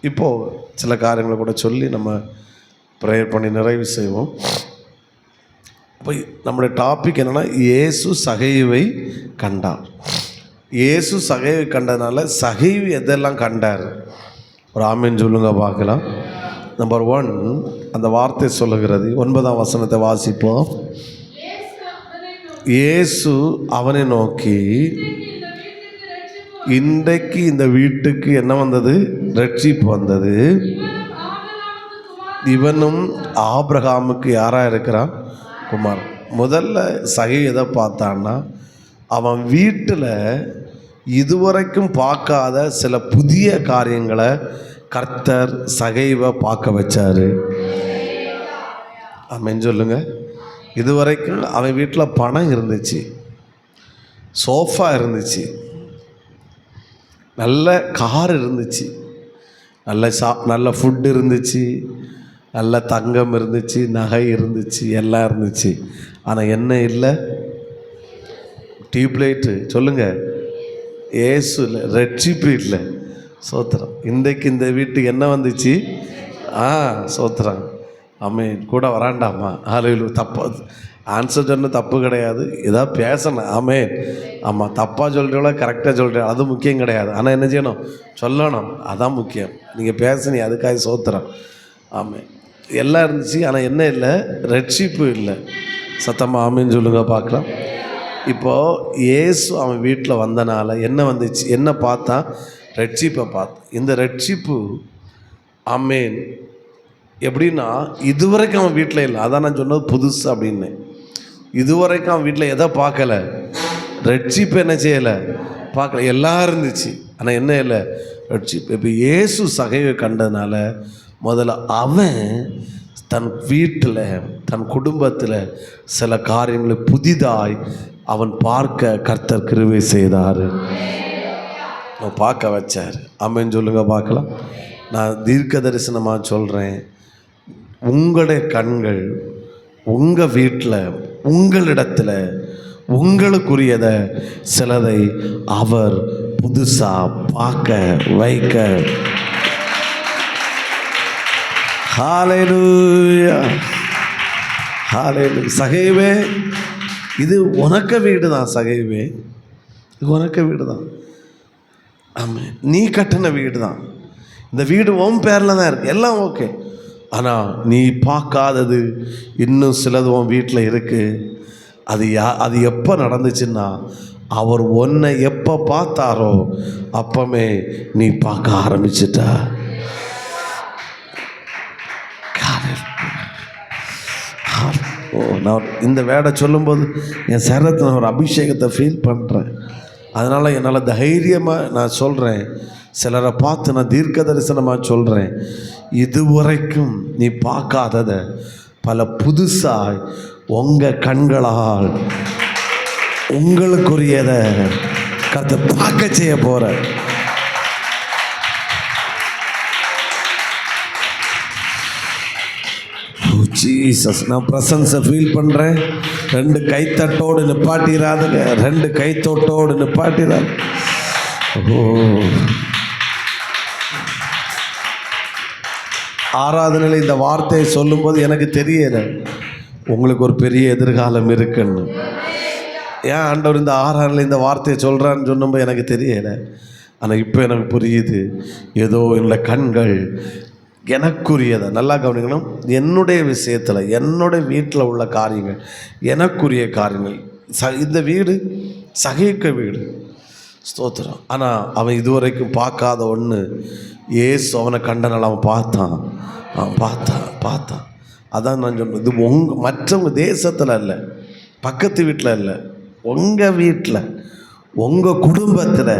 [SPEAKER 1] இப்போது சில காரியங்களை கூட சொல்லி நம்ம ப்ரேயர் பண்ணி நிறைவு செய்வோம். இப்போ நம்முடைய டாபிக் என்னென்னா, இயேசு சகைவை கண்டார். இயேசு சகைவை கண்டதுனால சகைவு எதெல்லாம் கண்டார்? ஒரு ஆமென் சொல்லுங்க பார்க்கலாம். நம்பர் 1, அந்த வார்த்தை சொல்லுகிறது. 9ஆம் வசனத்தை வாசிப்போம். இயேசு அவனை நோக்கி, இன்றைக்கு இந்த வீட்டுக்கு என்ன வந்தது? ரட்சிப்பு வந்தது. இவனும் ஆபிரகாமுக்கு யாராக இருக்கிறான்? குமார். முதல்ல சகை எதை பார்த்தான்னா, அவன் வீட்டில் இதுவரைக்கும் பார்க்காத சில புதிய காரியங்களை கர்த்தர் சகைவை பார்க்க வச்சார். ஆமென் சொல்லுங்க. இதுவரைக்கும் அவன் வீட்டில் பணம் இருந்துச்சு, சோஃபா இருந்துச்சு, நல்ல கார் இருந்துச்சு, நல்ல ஃபுட் இருந்துச்சு, நல்ல தங்கம் இருந்துச்சு, நகை இருந்துச்சு, எல்லாம் இருந்துச்சு. ஆனால் என்ன இல்லை? டியூப்லைட்டு சொல்லுங்கள், ஏசு இல்லை, ரட்சிப்பு இல்லை. சோத்திரம். இன்றைக்கு இந்த வீட்டுக்கு என்ன வந்துச்சு? சோத்திரம். ஆமென். கூட வராண்டாமா? ஹல்லேலூயா. தப்பா ஆன்சர் சொன்ன தப்பு கிடையாது, ஏதாவது பேசணும். ஆமென். ஆமாம், தப்பாக சொல்கிறீங்களோ கரெக்டாக சொல்கிறீங்க அது முக்கியம் கிடையாது. ஆனால் என்ன செய்யணும்? சொல்லணும், அதான் முக்கியம். நீங்கள் பேசுனீங்க, அதுக்காக சோத்திரம். ஆமென். எல்லாம் இருந்துச்சு, ஆனால் என்ன இல்லை? ரட்சிப்பு இல்லை. சத்தமாக ஆமென் சொல்லுங்க பார்க்கலாம். இப்போது இயேசு அவன் வீட்டில் வந்தனால என்ன வந்துச்சு? என்ன பார்த்தா? ரட்சிப்பை பார்த்து. இந்த ரட்சிப்பு ஆமேன் எப்படின்னா, இதுவரைக்கும் அவன் வீட்டில் இல்லை. அதான் நான் சொன்னது புதுசு அப்படின்னு. இதுவரைக்கும் அவன் வீட்டில் எதை பார்க்கல? ரட்சிப்பு என்ன செய்யலை? பார்க்கல. எல்லாம் இருந்துச்சு, ஆனால் என்ன இல்லை? ரட்சிப்பு. இப்போ இயேசு சகைவை கண்டதுனால முதல்ல அவன் தன் வீட்டில் தன் குடும்பத்தில் சில காரியங்களை புதிதாய் அவன் பார்க்க கர்த்தர் கிருபை செய்தார். அவன் பார்க்க வச்சார். ஆமென் சொல்லுங்க பார்க்கலாம். நான் தீர்க்க தரிசனமாக சொல்கிறேன், உங்களுடைய கண்கள் உங்கள் வீட்டில் உங்களிடத்தில் உங்களுக்குரியதை சிலதை அவர் புதுசாக பார்க்க வைக்க. ஹல்லேலூயா, ஹல்லேலூயா. சகைவே, இது உனக்கு வீடு தான். சகைவே, இது உனக்கு வீடு தான். ஆமாம், நீ கட்டின வீடு தான். இந்த வீடு உன் பேரில் தான் இருக்குது, எல்லாம் ஓகே. ஆனால் நீ பார்க்காதது இன்னும் சிலது உன் வீட்டில் இருக்குது. அது எப்போ நடந்துச்சுன்னா, அவர் உன்னை எப்போ பார்த்தாரோ அப்பமே நீ பார்க்க ஆரம்பிச்சிட்ட. நான் இந்த வேடை சொல்லும்போது என் சரீரத்தில் நான் ஒரு அபிஷேகத்தை ஃபீல் பண்ணுறேன். அதனால் என்னால் தைரியமாக நான் சொல்கிறேன், சிலரை பார்த்து நான் தீர்க்க தரிசனமாக சொல்கிறேன், இதுவரைக்கும் நீ பார்க்காததை பல புதுசாய் உங்கள் கண்களால் உங்களுக்குரியதை கர்த்தர் பார்க்க செய்ய போகிற. ஜீசஸ், நான் பிரசன்ஸை ஃபீல் பண்ணுறேன். 2 கைத்தட்டோடு நிப்பாட்டிடாதுங்க, 2 கைத்தொட்டோடு நிப்பாட்டிடாது. ஓ, ஆராதனையில் இந்த வார்த்தையை சொல்லும்போது எனக்கு தெரியல உங்களுக்கு ஒரு பெரிய எதிர்காலம் இருக்குன்னு. ஏன் ஆண்டவர் இந்த ஆராதனையில் இந்த வார்த்தையை சொல்கிறான்னு சொன்னபோது எனக்கு தெரியலை. ஆனால் இப்போ எனக்கு புரியுது. ஏதோ என்னோட கண்கள் எனக்குரியதை நல்லா கவனிக்கணும். என்னுடைய விஷயத்தில், என்னுடைய வீட்டில் உள்ள காரியங்கள், எனக்குரிய காரியங்கள். இந்த வீடு சகிக்க வீடு, ஸ்தோத்திரம். ஆனால் அவன் இதுவரைக்கும் பார்க்காத ஒன்று ஏசு அவனை கண்டனால் அவன் பார்த்தான். அதான் நான் சொன்னேன், இது மற்றவங்க தேசத்தில் இல்லை, பக்கத்து வீட்டில் இல்லை, உங்கள் வீட்டில், உங்கள் குடும்பத்தில்,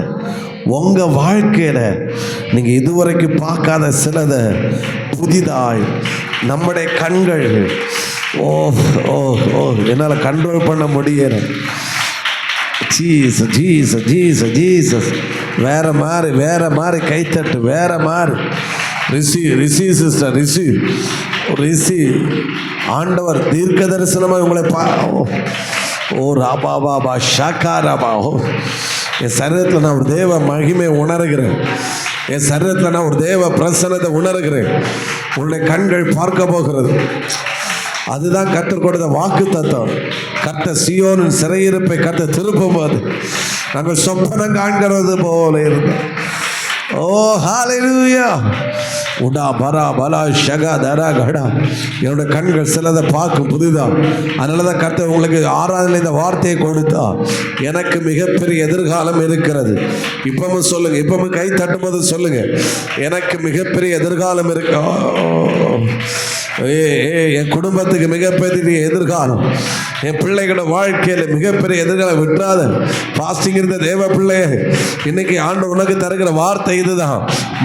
[SPEAKER 1] உங்கள் வாழ்க்கையில் நீங்கள் இதுவரைக்கும் பார்க்காத சிலதை புதிதாய் நம்முடைய கண்கள் ஓ ஓ ஓ என்னால் கண்ட்ரோல் பண்ண முடியல. Jesus Jesus Jesus Jesus. வேறு மாதிரி கைத்தட்டு, வேறு மாதிரி ரிசீவ் சிஸ்டர், ரிசீவ். ஆண்டவர் தீர்க்க தரிசனமாக உங்களை ஓ ராபா பாபா ஷாக்கா ராபா. ஓ, என் சரீரத்தில் நான் ஒரு தேவ மகிமையை உணர்கிறேன். என் சரீரத்தில் நான் ஒரு தேவ பிரசன்னத்தை உணர்கிறேன். உன்னுடைய கண்கள் பார்க்க போகிறது. அதுதான் கர்த்தர் கொடுத்த வாக்கு தத்துவம். கர்த்தர் சீயோனின் சிறையிருப்பை கர்த்தர் திருப்பும் போது நாங்கள் சொப்பனம் காண்கிறது போல இருந்தோம். ஓ ஹல்லேலூயா. உடா பரா பலா ஷகா தரா கடா. என்னோட கண்கள் சிலதை பார்க்கும் புதிதா. அதனால தான் கர்த்தர் உங்களுக்கு ஆராதனை இந்த வார்த்தையை கொடுத்தா. எனக்கு மிகப்பெரிய எதிர்காலம் இருக்கிறது. இப்பவும் சொல்லுங்க, இப்பவும் கை தட்டும்போது சொல்லுங்க, எனக்கு மிகப்பெரிய எதிர்காலம் இருக்கா. என் குடும்பத்துக்கு மிகப்பெரிய எதிர்காலம், என் பிள்ளைகளோட வாழ்க்கையில் மிகப்பெரிய எதிர்காலம். விட்டுறாத. பாஸ்டிங் இருந்த தேவ பிள்ளைய, இன்னைக்கு ஆண்டவர் உனக்கு தருகிற வார்த்தை இதுதான்.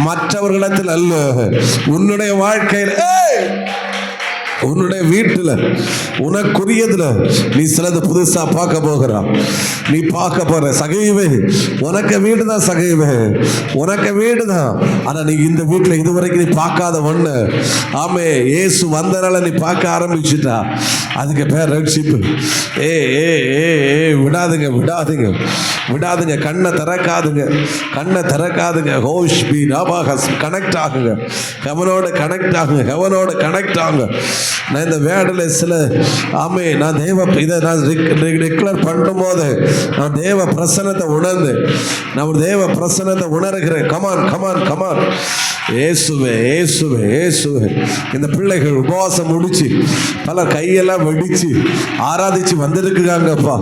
[SPEAKER 1] மற்றவர்களிடத்தில் அல்ல, உன்னுடைய வாழ்க்கையில், உன்னுடைய வீட்டில், உனக்குரியதுல நீ சிலது புதுசா பார்க்க போகிறான். நீ பார்க்க போற சகைவே, உனக்கு வீடு தான். சகைவே, உனக்கு வீடு தான். ஆனா நீ இந்த வீட்டில் இதுவரைக்கும் நீ பார்க்காத ஒண்ணு. ஆமே, இயேசு வந்தனால நீ பார்க்க ஆரம்பிச்சுட்டா. அதுக்கு பேர் ரட்சிப்பு. விடாதுங்க. கண்ணை திறக்காதுங்க. ஹோஷ் பி ராபாகஸ். கனெக்ட் ஆகுங்க, ஹெவனோட கனெக்ட் ஆகுங்க. நான் இந்த வேர்டில் சில ஆமே நான் இதை நான் டிக்ளேர் பண்ணும் போது நான் தேவ பிரசன்னத்தை உணர்ந்து நான் தேவ பிரசன்னத்தை உணர்கிறேன். Come on come on come on. ஏசுவே ஏசுவே ஏசுவே. இந்த பிள்ளைகள் உபவாசம் முடிச்சு பல கையெல்லாம் வெடிச்சு ஆராதிச்சு வந்திருக்குறாங்கப்பா.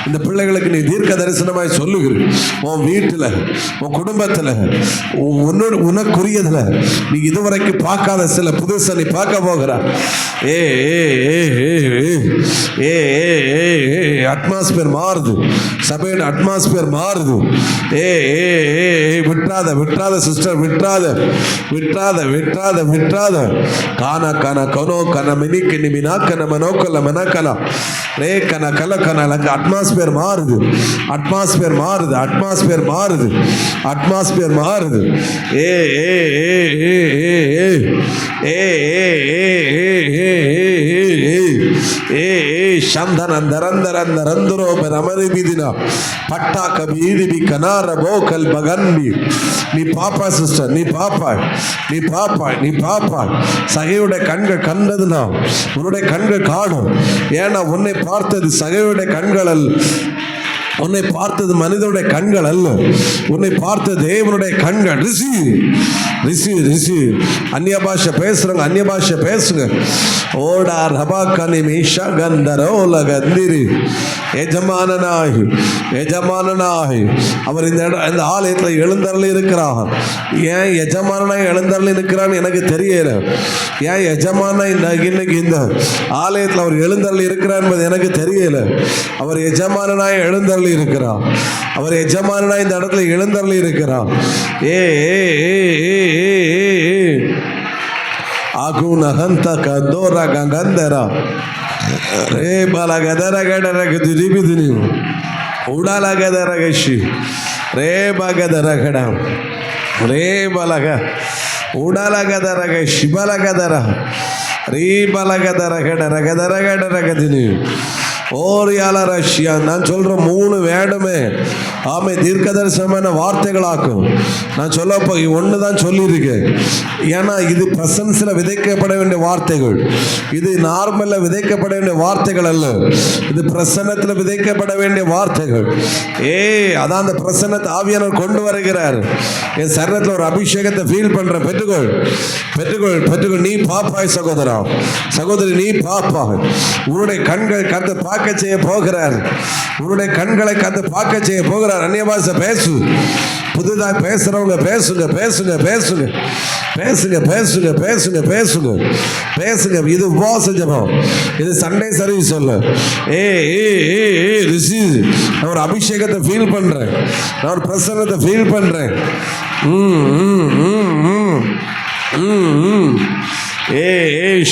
[SPEAKER 1] இந்த பிள்ளைகளுக்கு நீ தீர்க்க தரிசனமாய் சொல்லுகிறேன். உன் வீட்டில் உன் குடும்பத்தில் உனக்குரியதில் நீ இதுவரைக்கும் பார்க்காத சில புதுசை நீ பார்க்க போகிறா. ஏ ஏ ஏ ஏ ஏ ஏ அட்மாஸ்பியர் மாறுது. சபையோட அட்மாஸ்பியர் மாறுது. ஏ ஏ ஏ விட்டுறாத விட்டுறாத சிஸ்டர், விட்டுறாத விட்டுறாத விட்டுறாத விட்டுறாத. கான கன கனோ கன மினிக்கு நிமினா கன மனோக்கல மனக்கலா ரே கன கல கன. அட்மாஸ்பியர் மாறுது. அட்மாஸ்பியர் மாறுது. அட்மாஸ்பியர் மாறுது. அட்மாஸ்பியர் மாறுது. ஏ ஏ ஏ ஏ ஏ ஏ ஏ ஏ ஏ சந்தரந்தரந்தரந்தரந்தரோ ரமரி பிதினா பட்டா கபீதி பி கனார போக்கல் பகன்பி. நீ பாப்பா சிஸ்டர், நீ பாப்பா நீ பாப்பா நீ பாப்பா. சகையுடைய கண்கள் கண்டதுனா உன்னுடைய கண்கள் காணும். ஏன்னா உன்னை பார்த்தது சகையுடைய கண்கள் அல்ல, உன்னை பார்த்தது மனிதனுடைய கண்கள் அல்ல, உன்னை பார்த்தது தேவனுடைய கண்கள். Receive receive receive. அந்நிய பாஷை பேசுறவங்க அந்நிய பாஷை பேசுங்க. ஓடா ரபா கனி மீஷா கந்தரோல கந்திரி. எஜமானனாகி எஜமானனாகி அவர் இந்த ஆலயத்தில் எழுந்தருளி இருக்கிறார். ஏன் எஜமானனாய் எழுந்தருளி இருக்கிறான்னு எனக்கு தெரியல. ஏன் எஜமான இன்னைக்கு இந்த ஆலயத்தில் அவர் எழுந்தருளி இருக்கிறார் என்பது எனக்கு தெரியல. அவர் எஜமானனாய் எழுந்தருளி இருக்கிறார். அவர் எஜமானனாய் இந்த இடத்துல எழுந்தருளி இருக்கிறார். ஏ ஏ ஏ ஏ ஆகுனஹந்த கந்தோரா கங்கந்தரா ரே பலகதர கடரக திரிபிதினி உடலகதரகஷி ரே பகதரகடம் ரே பலக உடலகதரக சிபலகதர ரீ பலகதரகடரகதரகடரகதினி ஓரியால ரஷ்யா. நான் சொல்ற 3 வேடுமே ஆமை தீர்க்கதரிசனமான வார்த்தைகளாக்கும். நான் சொல்லப்போ ஒன்று தான் சொல்லியிருக்கேன். ஏன்னா இது பிரசன்ஸில் விதைக்கப்பட வேண்டிய வார்த்தைகள். இது நார்மலில் விதைக்கப்பட வேண்டிய வார்த்தைகள் அல்ல, இது பிரசன்னத்தில் விதைக்கப்பட வேண்டிய வார்த்தைகள். அதான் அந்த பிரசன்னத்தை ஆவியானவர் கொண்டு வருகிறார். என் சரீரத்தில் ஒரு அபிஷேகத்தை ஃபீல் பண்ணுறேன். பெற்றுக்கொள் பெற்றுக்கொள் பெற்றுக்கொள். நீ பாப்பாய் சகோதரா சகோதரி, நீ பாப்பா. உன்னுடைய கண்கள் கத்து பார்க்க செய்ய போகிறார். உன்னுடைய கண்களை கத்து பார்க்க செய்ய போகிறார். அந்நிய பாஷை பேசு. புதுதாக பேசுறவங்க பேசுங்க பேசுங்க பேசுங்க பேசுங்க பேசுங்க பேசுங்க பேசுங்க பேசுங்க. இது உபவாச ஜெபம், இது சண்டே சர்வீஸ் சொல்ல. ரிசீவ். நான் ஒரு அபிஷேகத்தை ஃபீல் பண்றேன், நான் ஒரு பிரசன்னத்தை ஃபீல் பண்றேன்.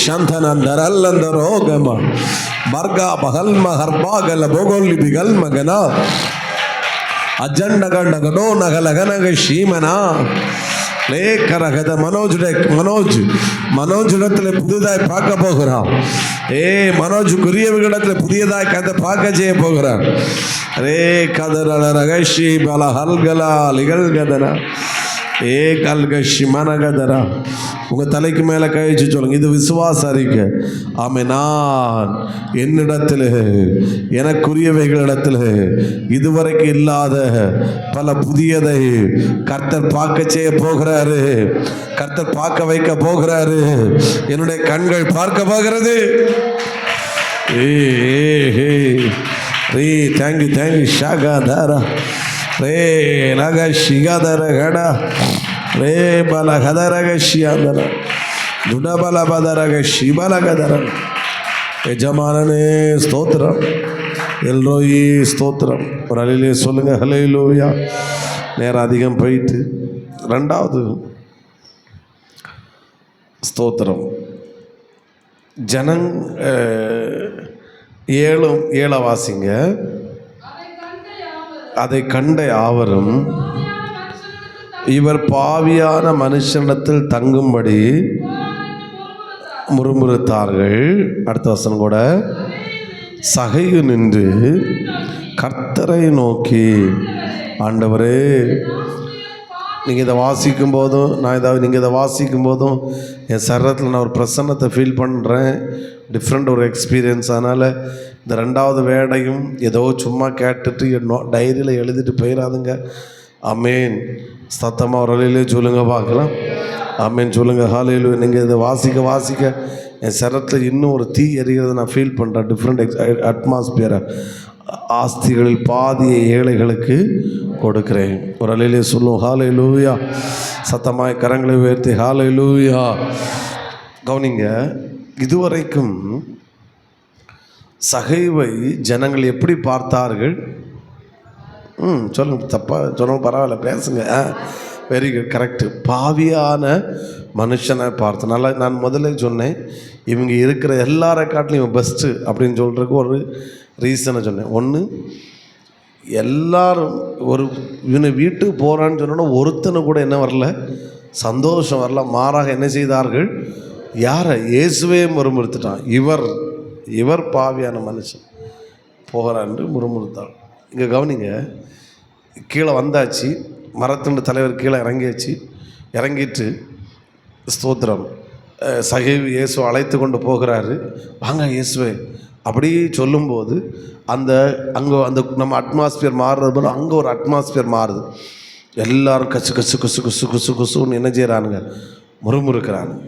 [SPEAKER 1] ಶಾಂತನಂದರಲ್ಲಂದರೋಗಮ ಬರ್ಗ ಬಹಲ್ಮ ಹರ್ಬಾಗಲ ಬೋಗೋಲಿ ಬಿಗಲ್ ಮಗನ ಅಜಂಡ ಗಂಡ ಗಡೋ ನಗಲಗನಗ ಶ್ರೀಮನ லேக்கரகத மனோஜ் இடத்துல புதிதாய் பார்க்க போகிறான். மனோஜுக்குரியவர்களிடத்தில் புதியதாய் கதை பார்க்க செய்ய போகிறான். ரே கதர ரகஷி பல ஹல்கலா லிகல்கதனா கல்கஷி மனகதரா. உங்கள் தலைக்கு மேலே கழிச்சு சொல்லுங்க, இது விசுவாச அறிக்கை. ஆமே, நான் என்னிடத்தில் எனக்குரியவைகளிடத்தில் இதுவரைக்கும் இல்லாத பல புதியதை கர்த்தர் பார்க்க செய்ய போகிறாரு. கர்த்தர் பார்க்க வைக்க போகிறாரு. என்னுடைய கண்கள் பார்க்க போகிறது. தேங்க்யூ தேங்க்யூ ஷாகாதாரா ரே நக ஷிகாதர கடா ரே பல கதரக ஷியாதர துடபல பதரக ஷிபலகதர. எஜமானனே ஸ்தோத்திரம், எல்ரோயி ஸ்தோத்திரம். ஒரு அலையிலே சொல்லுங்க ஹல்லேலூயா. நேரம் அதிகம் போயிட்டு 2வது ஸ்தோத்திரம். ஜனங் 7 வாசிங்க. அதை கண்ட யாவரும் இவர் பாவியான மனுஷனிடத்தில் தங்கும்படி முறுமுறுத்தார்கள். அடுத்த வசனம் கூட. சகையு நின்று கர்த்தரை நோக்கி, ஆண்டவரே நீங்கள் இதை வாசிக்கும் போதும் நீங்கள் இதை வாசிக்கும் போதும் என் சரீரத்தில் நான் ஒரு பிரசன்னத்தை ஃபீல் பண்ணுறேன். டிஃப்ரெண்ட் ஒரு எக்ஸ்பீரியன்ஸ். அதனால் இந்த 2வது வேடையும் ஏதோ சும்மா கேட்டுட்டு டைரியில் எழுதிட்டு போயிடாதுங்க. ஆமேன். சத்தமாக ஒரு அலையிலே சொல்லுங்க பார்க்கலாம். ஆமேன் சொல்லுங்கள். ஹல்லேலூயா. நீங்கள் இதை வாசிக்க என் சரீரத்தில் இன்னும் ஒரு தீ எரிகிறத நான் ஃபீல் பண்ணுறேன். டிஃப்ரெண்ட் அட்மாஸ்பியரை. ஆஸ்திகளில் பாதியை ஏழைகளுக்கு கொடுக்கிறேன். ஒரு அலையிலே சொல்லுவோம். ஹல்லேலூயா. சத்தமாய் கரங்களை உயர்த்தி ஹல்லேலூயா. கவனிங்க, இதுவரைக்கும் சகைவை ஜனங்கள் எப்படி பார்த்தார்கள்? சொல்லுங்க. தப்பாக சொன்ன பரவாயில்ல, பேசுங்க. Very good, correct. பாவியான மனுஷனை பார்த்து நல்லா நான் முதல்ல சொன்னேன், இவங்க இருக்கிற எல்லாரை காட்டிலும் இவன் பெஸ்ட்டு அப்படின்னு சொல்கிறதுக்கு ஒரு ரீசனை சொன்னேன். ஒன்று, எல்லாரும் ஒரு இவனை வீட்டுக்கு போகிறான்னு சொன்னோன்னா ஒருத்தனை கூட என்ன வரல, சந்தோஷம் வரல. மாறாக என்ன செய்தார்கள்? யாரை? இயேசுவே முறுமுறுத்துட்டான். இவர் பாவியான மனுஷன் போகிறான்னு முறுமுறுத்தாள். இங்கே கவனிங்க, கீழே வந்தாச்சு, மரத்துண்டு தலைவர் கீழே இறங்கிட்டு ஸ்தோத்திரம், சகைவு இயேசு அழைத்து கொண்டு போகிறாரு. வாங்க இயேசுவே அப்படி சொல்லும்போது அங்கே அந்த நம்ம அட்மாஸ்பியர் மாறுறது போல் அங்கே ஒரு அட்மாஸ்பியர் மாறுது. எல்லோரும் கசுன்னு என்ன செய்கிறானுங்க? முறுமுறுக்கிறானுங்க.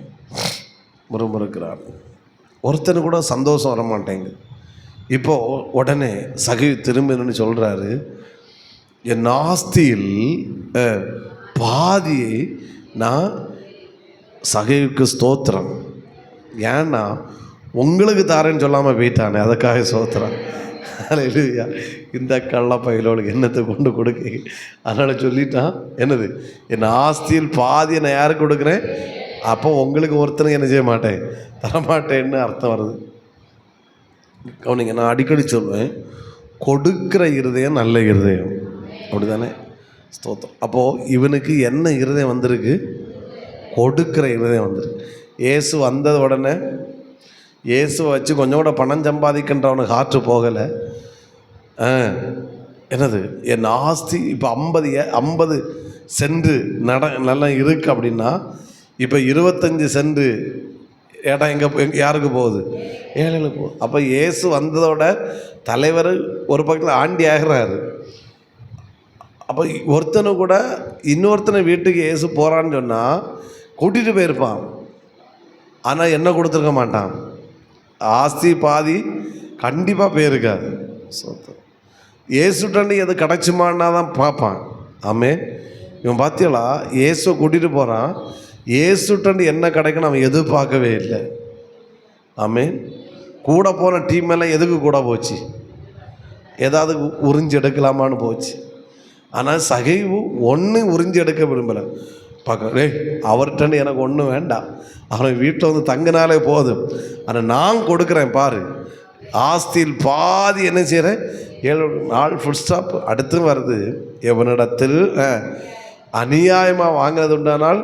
[SPEAKER 1] ஒருத்தனு கூட சந்தோஷம் வர மாட்டேங்குது. இப்போது உடனே சகைவு திரும்பின்னு சொல்கிறாரு, என் ஆஸ்தியில் பாதியை நான் சகைவுக்கு ஸ்தோத்திரம். ஏன்னா உங்களுக்கு தாரேன்னு சொல்லாமல் போயிட்டானே, அதுக்காக ஸ்தோத்திரம். இல்லையா? இந்த கள்ள பயிலோளுக்கு என்னத்தை கொண்டு கொடுக்க, அதனால் சொல்லிட்டான். என்னது? என் ஆஸ்தியில் பாதியை நான் யாருக்கு கொடுக்குறேன்? அப்போ உங்களுக்கு ஒருத்தனுக்கு என்ன செய்ய மாட்டேன், தரமாட்டேன்னு அர்த்தம் வருது. கவனிங்க, நான் அடிக்கடி சொல்லுவேன், கொடுக்குற இருதயம் நல்ல இருதயம், அப்படி தானே? ஸ்தோத்திரம். அப்போது இவனுக்கு என்ன இருதயம் வந்திருக்கு? கொடுக்குற இருதயம் வந்திருக்கு. இயேசு வந்தது உடனே இயேசுவை வச்சு கொஞ்சம் கூட பணம் சம்பாதிக்கின்றவனுக்கு காற்று போகலை. என்னது? என் ஆஸ்தி இப்போ 50 சென்ட் நல்லா இருக்குது அப்படின்னா, இப்போ 25 சென்ட் இடம் யாருக்கு போகுது? ஏழைகளுக்கு போகுது. அப்போ இயேசு வந்ததோட தலைவர் ஒரு பக்கத்தில் ஆண்டி ஆகிறாரு. அப்போ ஒருத்தனை கூட இன்னொருத்தனை வீட்டுக்கு இயேசு போகிறான்னு சொன்னால் கூட்டிகிட்டு போயிருப்பான். ஆனால் என்ன கொடுத்துருக்க மாட்டான். ஆஸ்தி பாதி கண்டிப்பாக போயிருக்காது. இயேசுட்டாண்டி எது கிடச்சுமான்னா தான் பார்ப்பான். ஆமே, இவன் பார்த்தியலா இயேசுவை கூட்டிகிட்டு போகிறான், இயேசுட்டாண்டி என்ன கிடைக்குன்னு அவன் எதிர்பார்க்கவே இல்லை. ஆமே, கூட போன டீம் எல்லாம் எதுக்கு கூட போச்சு? ஏதாவது உறிஞ்சி எடுக்கலாமான்னு போச்சு. ஆனால் சகைவு உறிஞ்சி எடுக்க விரும்பலை. பார்க்குறே, அவர்கிட்ட எனக்கு ஒன்றும் வேண்டாம், அவனை வீட்டில் வந்து தங்கினாலே போதும், ஆனால் நான் கொடுக்குறேன் பாரு, ஆஸ்தியில் பாதி என்ன செய்கிறேன்? 7 நாள் ஃபுல் ஸ்டாப். அடுத்து வருது, எவனிடத்தில் அநியாயமாக வாங்கினது உண்டானால்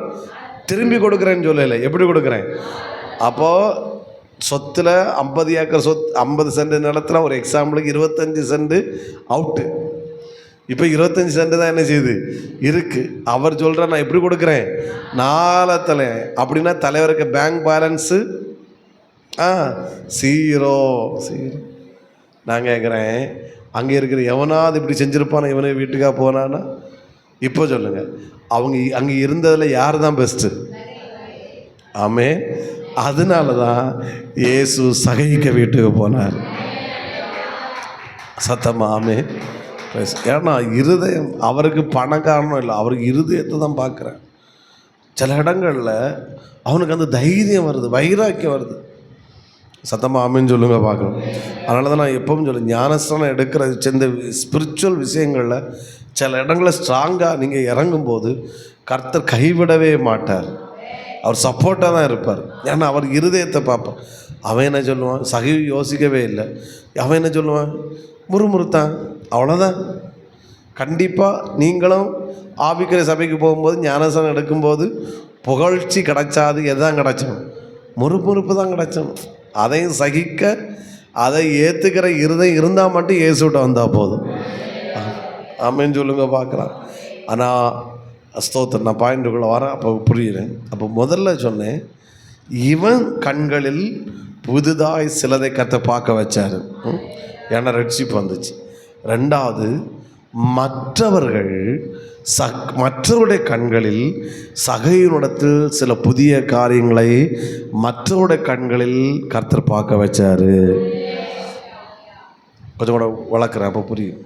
[SPEAKER 1] திரும்பி கொடுக்குறேன்னு சொல்லலை. எப்படி கொடுக்குறேன்? அப்போது சொத்தில் 50 ஏக்கர் சொத்து, 50 சென்ட் நிலத்தில் ஒரு எக்ஸாம்பிளுக்கு 25 சென்ட் அவுட்டு. இப்போ 25 சென்ட் தான் என்ன செய்யுது இருக்குது. அவர் சொல்கிறார், நான் எப்படி கொடுக்குறேன்? 4 அப்படின்னா தலைவருக்கு பேங்க் பேலன்ஸு 0. நான் கேட்குறேன், அங்கே இருக்கிற எவனாவது இப்படி செஞ்சுருப்பானா? இவனே வீட்டுக்காக போனான்னா? இப்போ சொல்லுங்கள், அவங்க அங்கே இருந்ததில் யார் தான் பெஸ்ட்டு? ஆமே, அதனால தான் இயேசு சகைக்க வீட்டுக்கு போனார். சத்தமா ஆமே. ஏன்னா இருதயம் அவருக்கு பணக்காரனும் இல்லை, அவருக்கு இருதயத்தை தான் பார்க்குறேன். சில இடங்களில் அவனுக்கு அந்த தைரியம் வருது, வைராக்கியம் வருது. சத்தமாக ஆமேன்னு சொல்லுங்க பார்க்கணும். அதனால தான் நான் எப்பவும் சொல்லுவேன், ஞானஸ்தானம் எடுக்கிற இந்த ஸ்பிரிச்சுவல் விஷயங்களில் சில இடங்களில் ஸ்ட்ராங்காக நீங்கள் இறங்கும்போது கர்த்தர் கைவிடவே மாட்டார், அவர் சப்போர்ட்டாக தான் இருப்பார். ஏன்னா அவர் இருதயத்தை பார்ப்பான். அவன் என்ன சொல்லுவான்? சகைவு யோசிக்கவே இல்லை. அவன் என்ன சொல்லுவான்? முறுமுறுத்தான், அவ்வளோதான். கண்டிப்பாக நீங்களும் ஆவிக்கிற சபைக்கு போகும்போது ஞானஸ்தானம் எடுக்கும்போது புகழ்ச்சி கிடைச்சாது, எதுதான் கிடைச்சோம்? முறுமுறுப்பு தான் கிடைச்சோம். அதையும் சகிக்க, அதை ஏற்றுக்கிற இருதயம் இருந்தால் மட்டும் இயேசுகிட்ட வந்தால் போதும். ஆமேன்னு சொல்லுங்க பார்க்கலாம். ஆனால் ஸ்தோத்திரம். நான் பாயிண்ட்டுக்குள்ளே வரேன், அப்போ புரியுறேன். அப்போ முதல்ல சொன்னேன், இவன் கண்களில் புதிதாய் சிலதை கர்த்தர் பார்க்க வச்சார். ஏன்னா ரட்சிப்பு வந்துச்சு. ரெண்டாவது, மற்றவருடைய கண்களில் சகையினிடத்தில் சில புதிய காரியங்களை மற்றவருடைய கண்களில் கர்த்தர் பார்க்க வச்சார். கொஞ்சம் கூட வளர்க்குறேன், அப்போ புரியும்.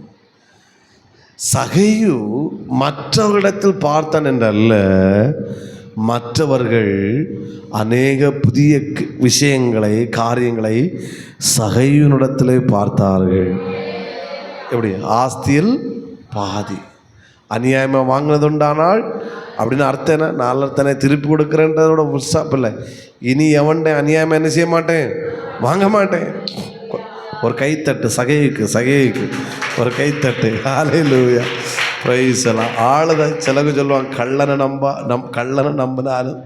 [SPEAKER 1] சகையு மற்றவரிடத்தில் பார்த்தான் என்றல்ல, மற்றவர்கள் அநேக புதிய விஷயங்களை காரியங்களை சகையுனிடத்திலே பார்த்தார்கள். எப்படி? ஆஸ்தியில் பாதி அநியாயமாக வாங்கினது உண்டானால் அப்படின்னு அர்த்தம் என்ன? நாலு அர்த்தனை திருப்பி கொடுக்குறேன்றதோட புதுசாக இல்லை. இனி எவன்டே அநியாயமாக என்ன செய்ய மாட்டேன், வாங்க மாட்டேன். ஒரு கைத்தட்டு சகைக்கு ஒரு கைத்தட்டு. ஹல்லேலூயா, பிரைஸ் எல்லாம். ஆளுதான் சிலகு சொல்லுவாங்க, கள்ளனை நம்பினாலும்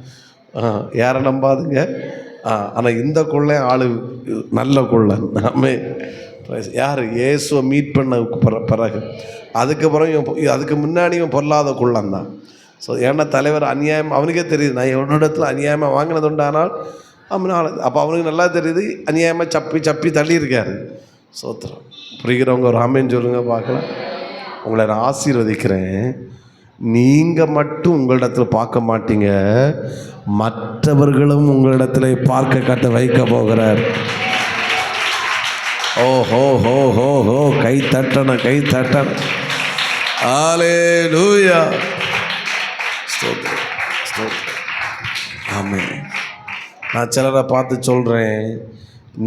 [SPEAKER 1] யாரை நம்பாதுங்க. ஆனால் இந்த கொள்ளை ஆளு நல்ல கொள்ளன். நாமே யார்? இயேசுவை மீட் பண்ண பிறகு அதுக்கு முன்னாடியும் பொல்லாத குள்ளன் தான். ஸோ ஏன்னா தலைவர் அநியாயம் அவனுக்கே தெரியுது, நான் என்னிடத்தில் அநியாயமாக வாங்கினது உண்டானால் அவனால். அப்போ அவனுக்கு நல்லா தெரியுது அநியாயமாக சப்பி தள்ளியிருக்காரு. சோத்திரம். புரிகிறவங்க ஒரு ஆமேன்னு சொல்லுங்க பார்க்கலாம். உங்களை நான் ஆசீர்வதிக்கிறேன். நீங்கள் மட்டும் உங்களிடத்தில் பார்க்க மாட்டீங்க, மற்றவர்களும் உங்களிடத்தில் பார்க்க கட்ட வைக்க போகிறார். ஓ கை தட்டன. ஹல்லேலூயா, ஆமென். நான் சிலரை பார்த்து சொல்கிறேன்,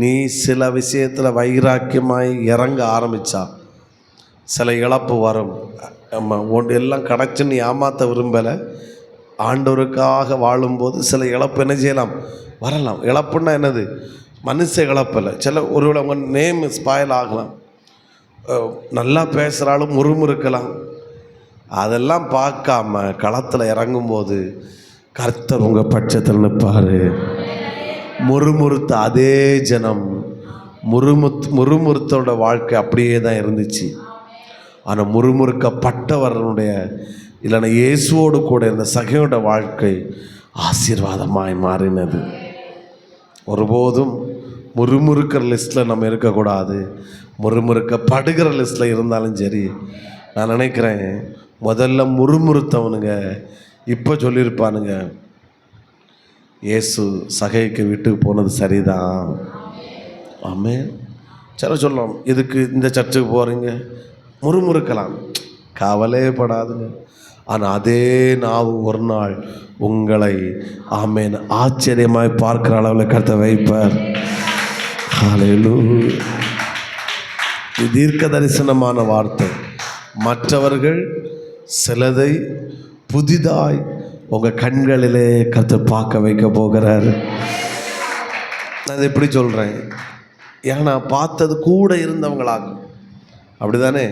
[SPEAKER 1] நீ சில விஷயத்தில் வைராக்கியமாய் இறங்க ஆரம்பித்தா சில இழப்பு வரும். எல்லாம் கிடச்சி நீ ஏமாற்ற விரும்பலை. ஆண்டவருக்காக வாழும்போது சில இழப்பு என்ன செய்யலாம், வரலாம். இழப்புன்னா என்னது? மனுஷ இழப்பில்லை. சில ஒருவேளை உங்கள் நேம் ஸ்பாயில் ஆகலாம், நல்லா பேசுகிறாலும் முறுமுறுக்கலாம். அதெல்லாம் பார்க்காம களத்தில் இறங்கும்போது கர்த்தர் உங்கள் பட்சத்தில் நிற்பார். முறுமுறுத்த அதே ஜனம் முறுமுறுத்தோட வாழ்க்கை அப்படியே தான் இருந்துச்சு. ஆனால் முறுமுறுக்கப்பட்டவர்களுடைய இல்லைன்னா இயேசுவோடு கூட இருந்த சகையோட வாழ்க்கை ஆசீர்வாதமாய் மாறினது. ஒருபோதும் முறுமுறுக்கிற லிஸ்ட்டில் நம்ம இருக்கக்கூடாது. முறுமுறுக்கப்படுகிற லிஸ்ட்டில் இருந்தாலும் சரி. நான் நினைக்கிறேன், முதல்ல முறுமுறுத்தவனுங்க இப்போ சொல்லியிருப்பானுங்க, இயேசு சகைக்கு வீட்டுக்கு போனது சரிதான். ஆமென். சில சொல்லலாம், இதுக்கு இந்த சர்ச்சுக்கு போகிறீங்க, முறுமுறுக்கலாம், கவலைப்படாதுங்க. ஆனால் அதே நாவு ஒரு நாள் உங்களை ஆமென் ஆச்சரியமாய் பார்க்குற அளவில் கர்த்தர் வைப்பார். ஹல்லேலூயா. இது தீர்க்க தரிசனமான வார்த்தை. மற்றவர்கள் சிலதை புதிதாய் உங்கள் கண்களிலே கர்த்தர் பார்க்க வைக்க போகிறார். நான் எப்படி சொல்கிறேன், ஏன்னா பார்த்தது கூட இருந்தவங்களாகும். அப்படி தானே?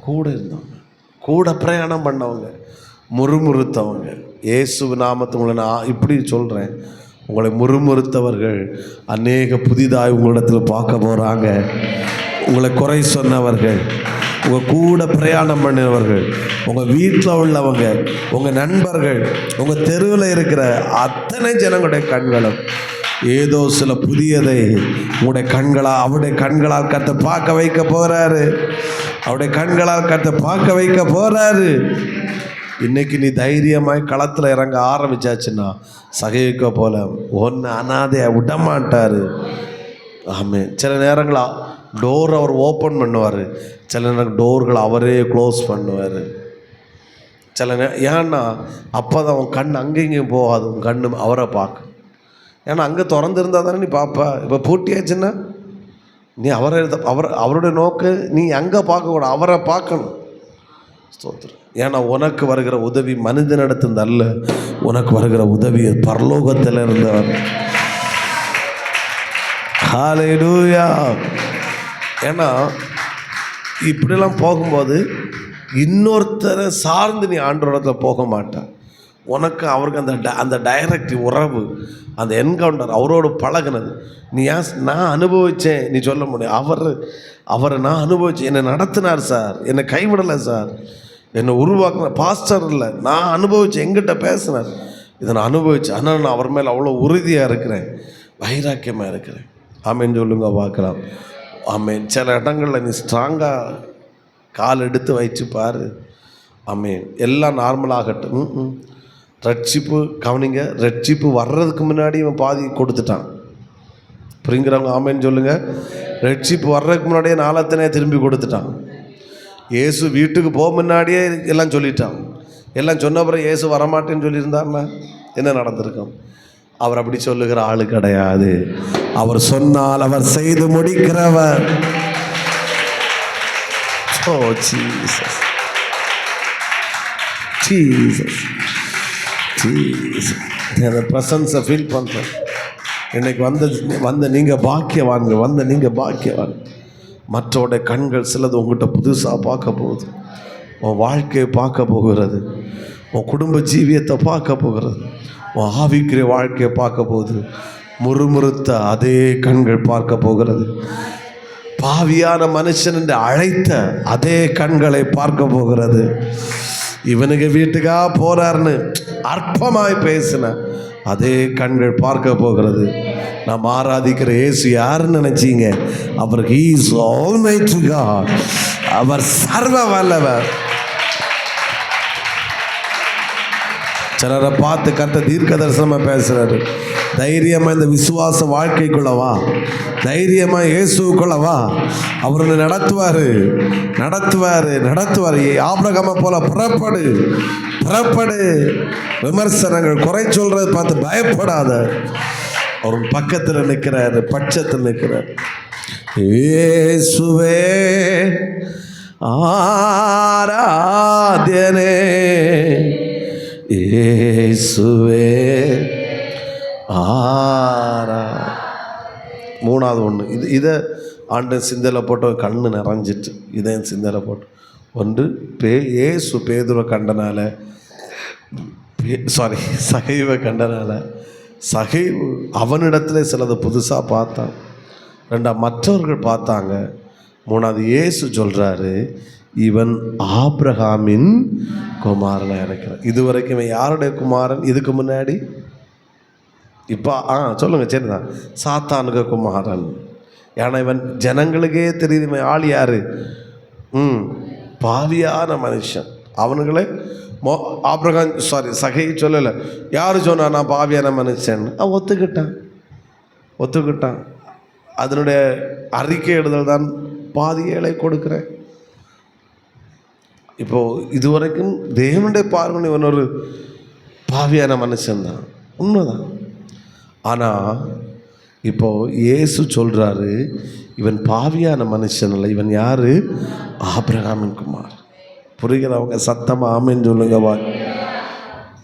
[SPEAKER 1] கூட இருந்தவங்க, கூட பிரயாணம் பண்ணவங்க, முறுமுறுத்தவங்க. இயேசு நாமத்தை உங்களை நான் இப்படி சொல்கிறேன், உங்களை முறுமுறுத்தவர்கள் அநேக புதிதாய் உங்களிடத்தில் பார்க்க போகிறாங்க. உங்களை குறை சொன்னவர்கள், உங்கள் கூட பிரயாணம் பண்ணினவர்கள், உங்கள் வீட்டில் உள்ளவங்க, உங்கள் நண்பர்கள், உங்கள் தெருவில் இருக்கிற அத்தனை ஜனங்களுடைய கண்களும் ஏதோ சில புதியதை அவருடைய கண்களால் கர்த்தர் பார்க்க வைக்க போகிறாரு. அவருடைய கண்களால் கர்த்தர் பார்க்க வைக்க போகிறாரு. இன்னைக்கு நீ தைரியமாய் களத்தில் இறங்க ஆரம்பிச்சாச்சுன்னா சகைக்க போல ஒன்று அனாதையை விடமாட்டார். ஆமே. சில நேரங்களா டோர் அவர் ஓப்பன் பண்ணுவார், சில நேரம் டோர்கள் அவரே க்ளோஸ் பண்ணுவார். ஏன்னா அப்போ தான் உன் கண் அங்கே இங்கேயும் போகாது, உன் கண் அவரை பார்க்கும். ஏன்னா அங்கே திறந்துருந்தால் தானே நீ பார்ப்ப. இப்போ பூட்டியாச்சுன்னா நீ அவருடைய நோக்கு நீ அங்கே பார்க்கக்கூடாது, அவரை பார்க்கணும். ஸ்தோத்திரம். ஏன்னா உனக்கு வருகிற உதவி மனிதனிடத்திலிருந்து அல்ல, உனக்கு வருகிற உதவி பரலோகத்தில் இருந்தவர். ஹல்லேலூயா. ஏன்னா இப்படிலாம் போகும்போது இன்னொருத்தரை சார்ந்து நீ ஆண்டவரிடத்தில் போக மாட்டான். உனக்கு அவருக்கு அந்த டைரக்ட் உறவு, அந்த என்கவுண்டர், அவரோடு பழகினது நீ நான் அனுபவித்தேன் நீ சொல்ல முடியும். அவரை நான் அனுபவித்தேன், என்னை நடத்தினார் சார், என்னை கைவிடலை சார், என்னை உருவாக்குன பாஸ்டர் இல்லை, நான் அனுபவிச்சேன், எங்கிட்ட பேசினார், இதை நான் அனுபவிச்சேன். ஆனால் நான் அவர் மேலே அவ்வளோ உறுதியாக இருக்கிறேன், வைராக்கியமாக இருக்கிறேன். ஆமேன்னு சொல்லுங்க பார்க்கலாம். ஆமேன். சில இடங்களில் நீ ஸ்ட்ராங்காக கால் எடுத்து வச்சு பாரு. ஆமேன். எல்லாம் நார்மலாகட்டும். ரட்சிப்பு கவனிங்க, ரட்சிப்பு வர்றதுக்கு முன்னாடி இவன் பாதி கொடுத்துட்டான். புரிங்கிறவங்க ஆமேன்னு சொல்லுங்கள். ரட்சிப்பு வர்றதுக்கு முன்னாடியே நாளத்தனே திரும்பி கொடுத்துட்டான். இயேசு வீட்டுக்கு போக முன்னாடியே எல்லாம் சொல்லிட்டான். எல்லாம் சொன்ன அப்புறம் இயேசு வரமாட்டேன்னு சொல்லியிருந்தாருன்னா என்ன நடந்திருக்கும்? அவர் அப்படி சொல்லுகிற ஆளு கிடையாது. அவர் சொன்னால் அவர் செய்து முடிக்கிறவர். ஓ ஜீசஸ், ஜீசஸ், ஜீசஸ். அந்த பிரசன்ஸை ஃபீல் பண்ணுறேன். இன்னைக்கு வந்த நீங்கள் பாக்கியவான்கள், நீங்கள் பாக்கியவான். மற்றோட கண்கள் சிலது உங்கள்கிட்ட புதுசாக பார்க்க போகுது. உன் வாழ்க்கையை பார்க்க போகிறது, உன் குடும்ப ஜீவியத்தை பார்க்க போகிறது, உன் ஆவிக்குரிய வாழ்க்கையை பார்க்க போகுது. முறுமுறுத்த அதே கண்கள் பார்க்க போகிறது. பாவியான மனுஷன் என்று அழைத்த அதே கண்களை பார்க்க போகிறது. இவனுக்கு வீட்டுக்காக போறாருன்னு அற்பமாய் பேசின அதே கண்கள் பார்க்க போகிறது. நாம் ஆராதிக்கிற இயேசு யாருன்னு நினைச்சீங்க? அவர் He is Almighty God. அவர் சர்வ வல்லவர். சிலரை பார்த்து கர்த்தர் தீர்க்க தரிசனமாக பேசுறாரு. தைரியமாக இந்த விசுவாச வாழ்க்கைக்குள்ளவா, தைரியமாக இயேசுக்குள்ளவா, அவர் நடத்துவார், நடத்துவார், நடத்துவார். ஆபிரகாமை போல புறப்படு, புறப்படு. விமர்சனங்கள், குறை சொல்றது பார்த்து பயப்படாத. அவர் பக்கத்தில் நிற்கிறார், பட்சத்தில் நிற்கிறார். இயேசுவே ஆராத்யனே, இயேசுவே ஆரா. மூணாவது ஒன்று, இதை ஆண்டு சிந்தலை போட்டு கண்ணு நிறைஞ்சிட்டு, இதை சிந்தலை போட்டு ஒன்று இயேசு பேதுரை கண்டனால, சகைவை கண்டனால, சகைவு அவனிடத்துல சிலது புதுசாக பார்த்தான். ரெண்டாவது மற்றவர்கள் பார்த்தாங்க. மூணாவது இயேசு சொல்கிறாரு, இவன் ஆபிரகாமின் குமாரனாக இருக்கிறான். இதுவரைக்கும் இவன் யாருடைய குமாரன்? இதுக்கு முன்னாடி இப்போ சொல்லுங்க, சரிதான், சாத்தானுக்கு குமாரன். ஏன்னா இவன் ஜனங்களுக்கே தெரியுது இவன் ஆள் யாரு, பாவியான மனுஷன். அவனுங்களே ஆபிரகாம் சகை சொல்லலை, யாரு சொன்னா நான் பாவியான மனுஷன்? ஒத்துக்கிட்டான். அதனுடைய அறிக்கை எழுதல் தான் பாதி ஏழை கொடுக்குறேன். இப்போது இதுவரைக்கும் தேவனுடைய பார்வை இவன் ஒரு பாவியான மனுஷன்தான், உண்மைதான். ஆனால் இப்போது இயேசு சொல்கிறாரு, இவன் பாவியான மனுஷன் இல்லை, இவன் யார்? ஆபிரகாமின் குமார். புரிகிறவங்க சத்தமாக ஆமேன்னு சொல்லுங்கவா.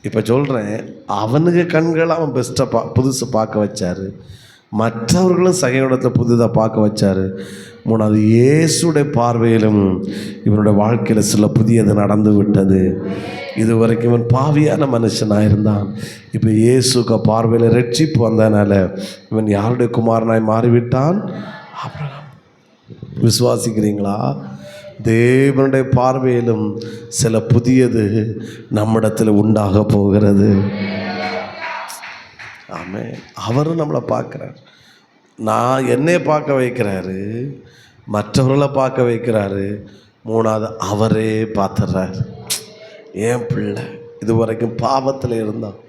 [SPEAKER 1] இப்போ சொல்கிறேன், அவனுக்கு கண்களை அவன் பெஸ்ட்டாக புதுசு பார்க்க வச்சார், மற்றவர்களும் சகையோடத்தை புதுதாக பார்க்க வச்சார். மூணாவது இயேசுடைய பார்வையிலும் இவனுடைய வாழ்க்கையில் சில புதியது நடந்து விட்டது. இது வரைக்கும் இவன் பாவியான மனுஷனாக இருந்தான். இப்போ இயேசுக்கு பார்வையில் ரட்சிப்பு வந்ததுனால இவன் யாருடைய குமாரனாய் மாறிவிட்டான்? ஆபிரகாம். விசுவாசிக்கிறீங்களா? தேவனுடைய பார்வையிலும் சில புதியது நம்மிடத்தில் உண்டாக போகிறது. ஆமென். அவரும் நம்மளை பார்க்குறார். நான் என்னை பார்க்க வைக்கிறாரு, மற்றவர்களை பார்க்க வைக்கிறாரு. மூணாவது அவரே பார்த்துடுறாரு. என் பிள்ளை இது வரைக்கும் பாவத்தில் இருந்தான்,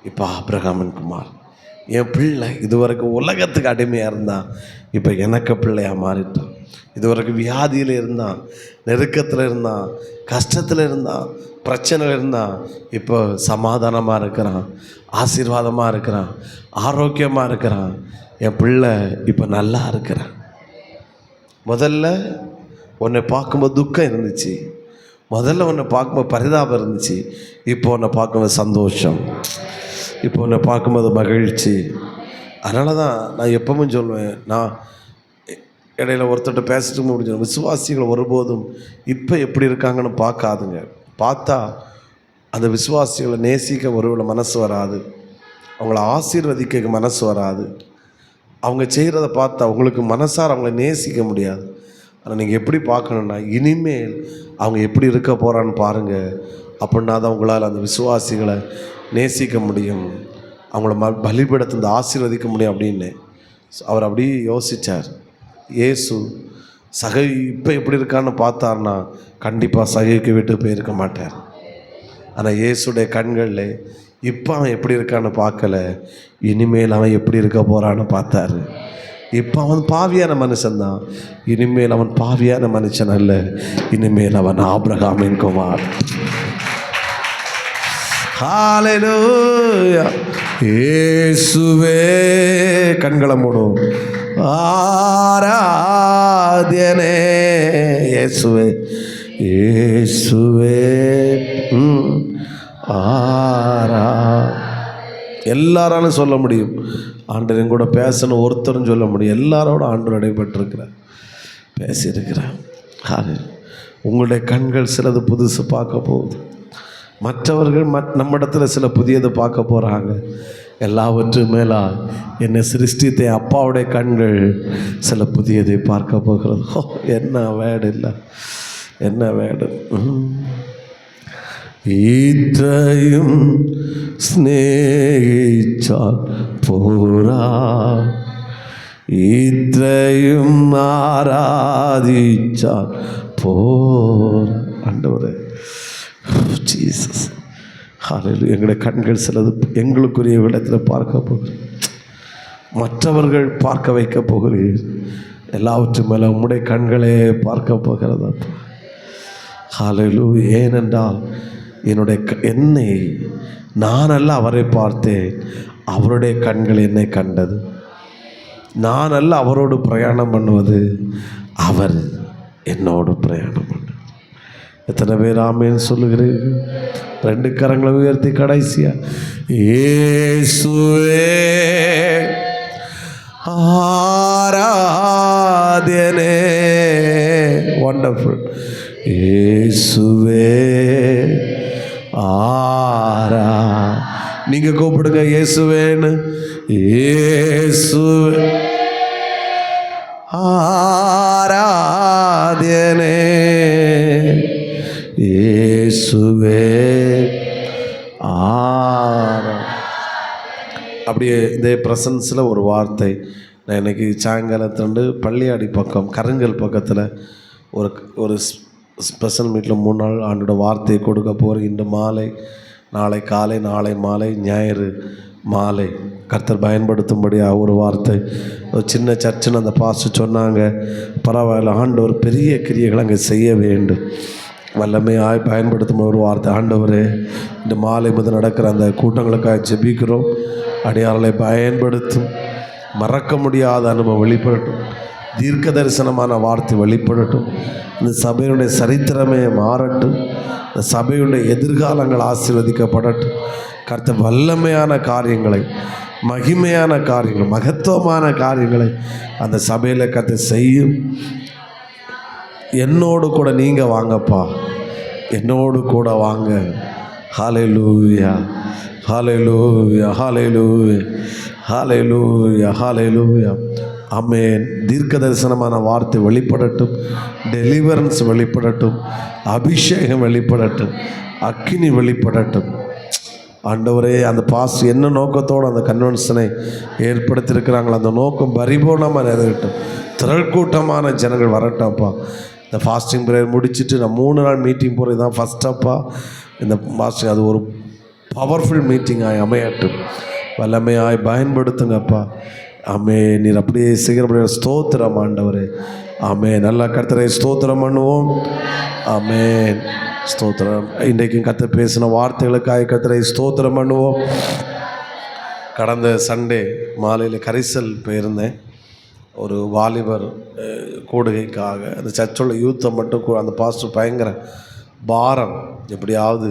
[SPEAKER 1] இப்போ ஆபிரகாமின் குமார். என் பிள்ளை இது வரைக்கும் உலகத்துக்கு அடிமையாக இருந்தான், இப்போ எனக்கு பிள்ளையாக மாறிட்டான். இது வரைக்கும் வியாதியில் இருந்தான், நெருக்கத்தில் இருந்தான், கஷ்டத்தில் இருந்தான், பிரச்சனையில் இருந்தான், இப்போ சமாதானமாக இருக்கிறான், ஆசீர்வாதமாக இருக்கிறான், ஆரோக்கியமாக இருக்கிறான். என் பிள்ளை இப்போ நல்லா இருக்கிறான். முதல்ல உன்னை பார்க்கும்போது துக்கம் இருந்துச்சு, முதல்ல உன்னை பார்க்கும்போது பரிதாபம் இருந்துச்சு, இப்போ உன்னை பார்க்கும்போது சந்தோஷம், இப்போ உன்னை பார்க்கும்போது மகிழ்ச்சி. அதனால தான் நான் எப்பவும் சொல்லுவேன், நான் இடையில ஒருத்தர்கிட்ட பேசிட்டு முடிஞ்சோம், விசுவாசிகள் ஒருபோதும் இப்போ எப்படி இருக்காங்கன்னு பார்க்காதுங்க. பார்த்தா அந்த விசுவாசிகளை நேசிக்க ஒருவேளை மனசு வராது, அவங்கள ஆசீர்வதிக்க மனசு வராது, அவங்க செய்கிறத பார்த்தா அவங்களுக்கு மனசார அவங்கள நேசிக்க முடியாது. ஆனால் நீங்கள் எப்படி பார்க்கணுன்னா, இனிமேல் அவங்க எப்படி இருக்க போகிறான்னு பாருங்கள். அப்படின்னா தான் உங்களால் அந்த விசுவாசிகளை நேசிக்க முடியும், அவங்கள பலிபீடத்தை ஆசீர்வதிக்க முடியும் அப்படின்னு அவர் அப்படியே யோசித்தார். இயேசு சகை இப்போ எப்படி இருக்கான்னு பார்த்தார்னா கண்டிப்பாக சகைக்கு விட்டு போயிருக்க மாட்டார். ஆனால் இயேசுடைய கண்களில் இப்போ அவன் எப்படி இருக்கான்னு பார்க்கல, இனிமேல் அவன் எப்படி இருக்க போகிறான்னு பார்த்தாரு. இப்போ அவன் பாவியான மனுஷன்தான், இனிமேல் அவன் பாவியான மனுஷன் அல்ல, இனிமேல் அவன் ஆபிரகாமின் குமார். ஹல்லேலூயா. இயேசுவே, கண்களை மூடும், ஆராத்யனே இயேசுவே, இயேசுவே எல்லாராலும் சொல்ல முடியும். ஆண்டவர் என் கூட பேசணும் ஒருத்தரும் சொல்ல முடியும். எல்லாரோட ஆண்டவர் இடைப்பட்டிருக்கிறார், பேசியிருக்கிறார். உங்களுடைய கண்கள் சிலது புதுசு பார்க்க போகுது, மற்றவர்கள் நம்மிடத்தில் சில புதியது பார்க்க போகிறாங்க. எல்லாவற்றும் மேலா என்னை சிருஷ்டித்த அப்பாவுடைய கண்கள் சில புதியதை பார்க்க போகிறது. என்ன வேடு இல்லை, என்ன வேடு. இத்தையும் ஸ்நேகிச்சால் போரா, இத்தையும் ஆராதிச்சால் போர். ஆண்டவரே ஜீசஸ், ஹல்லேலூயா. எங்களுடைய கண்கள் சிலது எங்களுக்குரிய இடத்தில் பார்க்க போகிறீர், மற்றவர்கள் பார்க்க வைக்க போகிறீர். எல்லாவற்றும் மேலே உம்முடைய கண்களே பார்க்க போகிறதா. ஹல்லேலூயா. ஏனென்றால் என்னை நான் அல்ல அவரை பார்த்தேன், அவருடைய கண்கள் என்னை கண்டது. நான் அல்ல அவரோடு பிரயாணம் பண்ணுவது, அவர் என்னோடு பிரயாணம் பண்ண. எத்தனை பேர் ஆமேன்னு சொல்லுகிறீர்கள்? 2 கரங்களை உயர்த்தி கடைசியா, இயேசுவே ஆராத்யனே. வண்டர்ஃபுல். இயேசுவே ஆரா, நீங்க கூப்பிடுங்க இயேசுவேன்னு. இயேசுவே ஆராத்யனே, இயேசுவே ஆரா. அப்படியே இதே பிரசன்ஸில் ஒரு வார்த்தை. நான் இன்னைக்கு சாயங்காலத்துலேருந்து பள்ளியாடி பக்கம் கருங்கல் பக்கத்தில் ஒரு ஸ்பெஷல் மீட்டில் 3 நாள் ஆண்டோட வார்த்தையை கொடுக்க போகிறேன். இன்று மாலை, நாளை காலை, நாளை மாலை, ஞாயிறு மாலை கர்த்தர் பயன்படுத்தும்படியாக ஒரு வார்த்தை. ஒரு சின்ன சர்ச்சுன்னு அந்த பாஸ்டர் சொன்னாங்க. பரவாயில்ல, ஆண்டவர் பெரிய கிரியைகளை அங்கே செய்ய வேண்டும், வல்லமையாய் பயன்படுத்தும் ஒரு வார்த்தை. ஆண்டவரே, இந்த மாலை முதல் நடக்கிற அந்த கூட்டங்களுக்காக ஜெபிக்கிறோம். அடியார்களை பயன்படுத்தும், மறக்க முடியாத அனுபவம் வெளிப்படட்டும், தீர்க்க தரிசனமான வார்த்தை வெளிப்படட்டும். இந்த சபையுடைய சரித்திரமே மாறட்டும், இந்த சபையுடைய எதிர்காலங்கள் ஆசீர்வதிக்கப்படட்டும். கர்த்தர் வல்லமையான காரியங்களை, மகிமையான காரியங்கள், மகத்துவமான காரியங்களை அந்த சபையில் கர்த்தர் செய்யும். என்னோடு கூட நீங்கள் வாங்கப்பா, என்னோடு கூட வாங்க. ஹல்லேலூயா, ஹல்லேலூயா, ஹல்லேலூயா, ஹல்லேலூயா, ஹல்லேலூயா. ஆமென். தீர்க்க தரிசனமான வார்த்தை வெளிப்படட்டும், டெலிவரன்ஸ் வெளிப்படட்டும், அபிஷேகம் வெளிப்படட்டும், அக்கினி வெளிப்படட்டும். ஆண்டவரே, அந்த பாஸ்ட் என்ன நோக்கத்தோடு அந்த கன்வென்ஷனை ஏற்படுத்தியிருக்கிறாங்களோ அந்த நோக்கம் பரிபூர்ணமாக நிறைவேறட்டும். திரள் கூட்டமான ஜனங்கள் வரட்டப்பா. இந்த ஃபாஸ்டிங் ப்ரேயர் முடிச்சுட்டு நான் 3 நாள் மீட்டிங் போகிறது தான் ஃபஸ்ட்டப்பா. இந்த ஃபாஸ்டிங் அது ஒரு பவர்ஃபுல் மீட்டிங்காக அமையட்டும், வல்லமையாய் பயன்படுத்துங்கப்பா. ஆமே, நீர் அப்படியே செய்கிறபடிய ஸ்தோத்திரம் ஆண்டவரே. ஆமே, நல்லா கர்த்தரை ஸ்தோத்திரம் பண்ணுவோம். ஆமேன், ஸ்தோத்திரம். இன்றைக்கும் கர்த்தர் பேசின வார்த்தைகளுக்காக கர்த்தரை ஸ்தோத்திரம் பண்ணுவோம். கடந்த சண்டே மாலையில் கரிசல் போயிருந்தேன், ஒரு வாலிபர் கூடுகைக்காக. அந்த சர்ச்சோட யூத்தை மட்டும் அந்த பாஸ்டர் பயங்கர பாரம், எப்படியாவது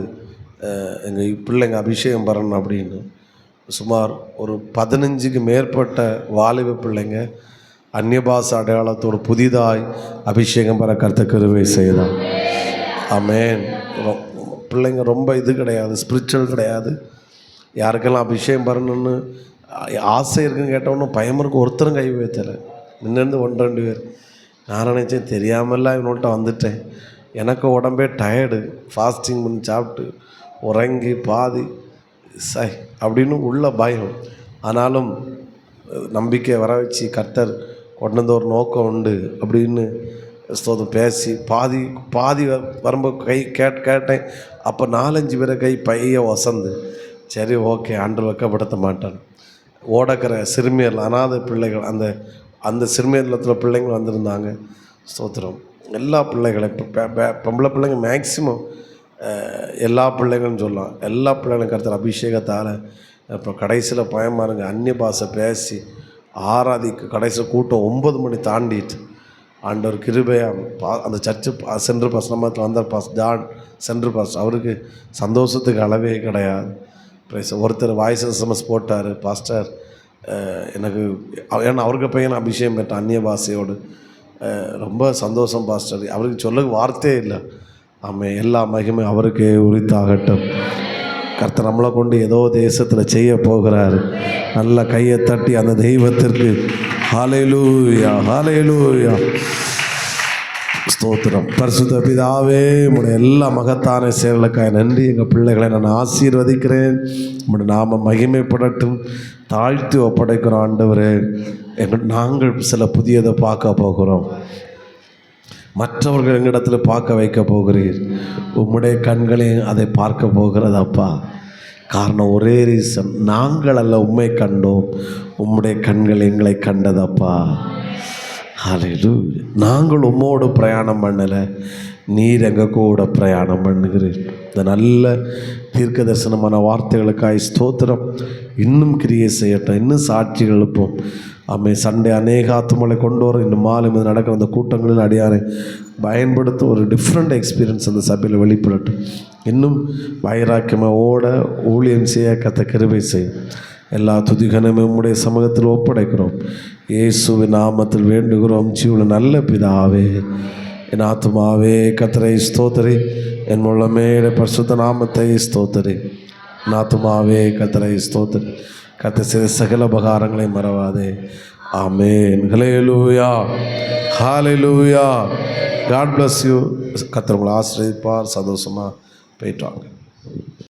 [SPEAKER 1] எங்கள் பிள்ளைங்க அபிஷேகம் பெறணும் அப்படின்னு சுமார் ஒரு 15க்கு மேற்பட்ட வாலிப பிள்ளைங்க அந்நியபாச அடையாளத்தோடு புதிதாய் அபிஷேகம் பெற கர்த்தர் கிருபை செய்தார். ஆமென். பிள்ளைங்க ரொம்ப இது கிடையாது, ஸ்பிரிச்சுவல் கிடையாது. யாருக்கெல்லாம் அபிஷேகம் பெறணும்னு ஆசை இருக்குன்னு கேட்டவொன்னும் பயமருக்கு ஒருத்தரும் கை வைத்தலை. முன்னேருந்து 1-2 பேர் நான் நினச்சேன் தெரியாமலாம் இவனோட்ட வந்துட்டேன், எனக்கு உடம்பே டயர்டு, ஃபாஸ்டிங் பண்ணி சாப்பிட்டு உறங்கி பாதி அப்படின்னு உள்ள பயம். ஆனாலும் நம்பிக்கையை வர வச்சு கர்த்தர் கொண்டு வந்த ஒரு நோக்கம் உண்டு அப்படின்னு ஸ்தோத்திரம் பேசி பாதி வரும்போது கேட்டேன். அப்போ 4-5 பேரை பைய வசந்து, சரி ஓகே ஆண்டவர் வெட்கப்படுத்த மாட்டான். ஓடக்கிற சிறுமியர் அனாதை பிள்ளைகள், அந்த சிறுமியர் இல்லத்தில் பிள்ளைங்கள் வந்திருந்தாங்க. ஸ்தோத்திரம். எல்லா பிள்ளைகளையும் பொம்பளை பிள்ளைங்க மேக்சிமம் எல்லா பிள்ளைகளும் சொல்லலாம், எல்லா பிள்ளைகளும் கர்த்தர் அபிஷேகத்தால் இப்போ கடைசியில் பயமாருங்க அந்நிய பாஷை பேசி ஆராதிக்க கடைசியில் கூட்டம் 9 மணி தாண்டிட்டு ஆண்டவர் கிருபையாக அந்த சர்ச்சு சென்ட்ரு பாஸ் நம்ம வந்தார் பாஸ் ஜான் சென்ட்ரு பாஸ், அவருக்கு சந்தோஷத்துக்கு அளவே கிடையாது. ஒருத்தர் வாய்ஸ் எஸ்எம்எஸ் போட்டார், பாஸ்டர் எனக்கு ஏன்னா அவருக்கு பையன் அபிஷேகம் பெற்ற அந்நிய பாஷையோடு ரொம்ப சந்தோஷம் பாஸ்டர், அவருக்கு சொல்ல வார்த்தையே இல்லை. ஆமே, எல்லா மகிமை அவருக்கே உரித்தாகட்டும். கர்த்தர் நம்மளை கொண்டு ஏதோ தேசத்தில் செய்ய போகிறாரு. நல்ல கையை தட்டி அந்த தெய்வத்திற்கு ஹல்லேலூயா ஹல்லேலூயா ஸ்தோத்திரம். பரிசுத்த பிதாவே, உம்முடைய எல்லா மகத்தான செயல்களுக்காக நன்றி. எங்கள் பிள்ளைகளை நான் ஆசீர்வதிக்கிறேன். உம்முடைய நாம மகிமைப்படட்டும். தாழ்த்தி ஒப்படைக்கிறோம் ஆண்டவரே. நாங்கள் சில புதியதை பார்க்க போகிறோம், மற்றவர்கள் எங்களிடத்தில் பார்க்க வைக்க போகிறீர். உம்முடைய கண்களே அதை பார்க்க போகிறதப்பா. காரணம் ஒரே ரீசன், நாங்கள் அல்ல உம்மை கண்டோம், உம்முடைய கண்கள் எங்களை கண்டதப்பா. ஹல்லேலூயா. நாங்கள் உம்மோடு பிரயாணம் பண்ணலை, நீர் எங்கள் கூட பிரயாணம் பண்ணுகிறீர். இந்த நல்ல தீர்க்க தரிசனமான வார்த்தைகளுக்காய் ஸ்தோத்திரம். இன்னும் கிரியை செய்யட்டும், இன்னும் சாட்சிகள் எழுப்போம். ஆமே, சண்டே அநேக ஆத்துமலை கொண்டு வர இன்னும் மாலை மீது நடக்கிற அந்த கூட்டங்களில் அடியாரை பயன்படுத்த ஒரு டிஃப்ரெண்ட் எக்ஸ்பீரியன்ஸ் அந்த சபையில் வெளிப்படட்டும். இன்னும் வைராக்கியமாக ஓட ஊழியம் செய்ய கத்த கிருபை செய்யும். எல்லா துதிகனமே உம்முடைய சமூகத்தில் ஒப்படைக்கிறோம். இயேசுவின் நாமத்தில் வேண்டுகிறோம் ஜீவன நல்ல பிதாவே. என் ஆத்துமாவே கர்த்தரை ஸ்தோத்திரி, என் உள்ளமே பரிசுத்த நாமத்தை ஸ்தோத்திரி. என் ஆத்துமாவே கர்த்தரை ஸ்தோத்திரி, கர்த்தர் செய்த சகல உபகாரங்களை மறவாதே. Amen. Hallelujah hallelujah. God bless you. கர்த்தர் உங்களை ஆசீர்வதிப்பார். சந்தோஷமாக போயிட்டு வாங்க.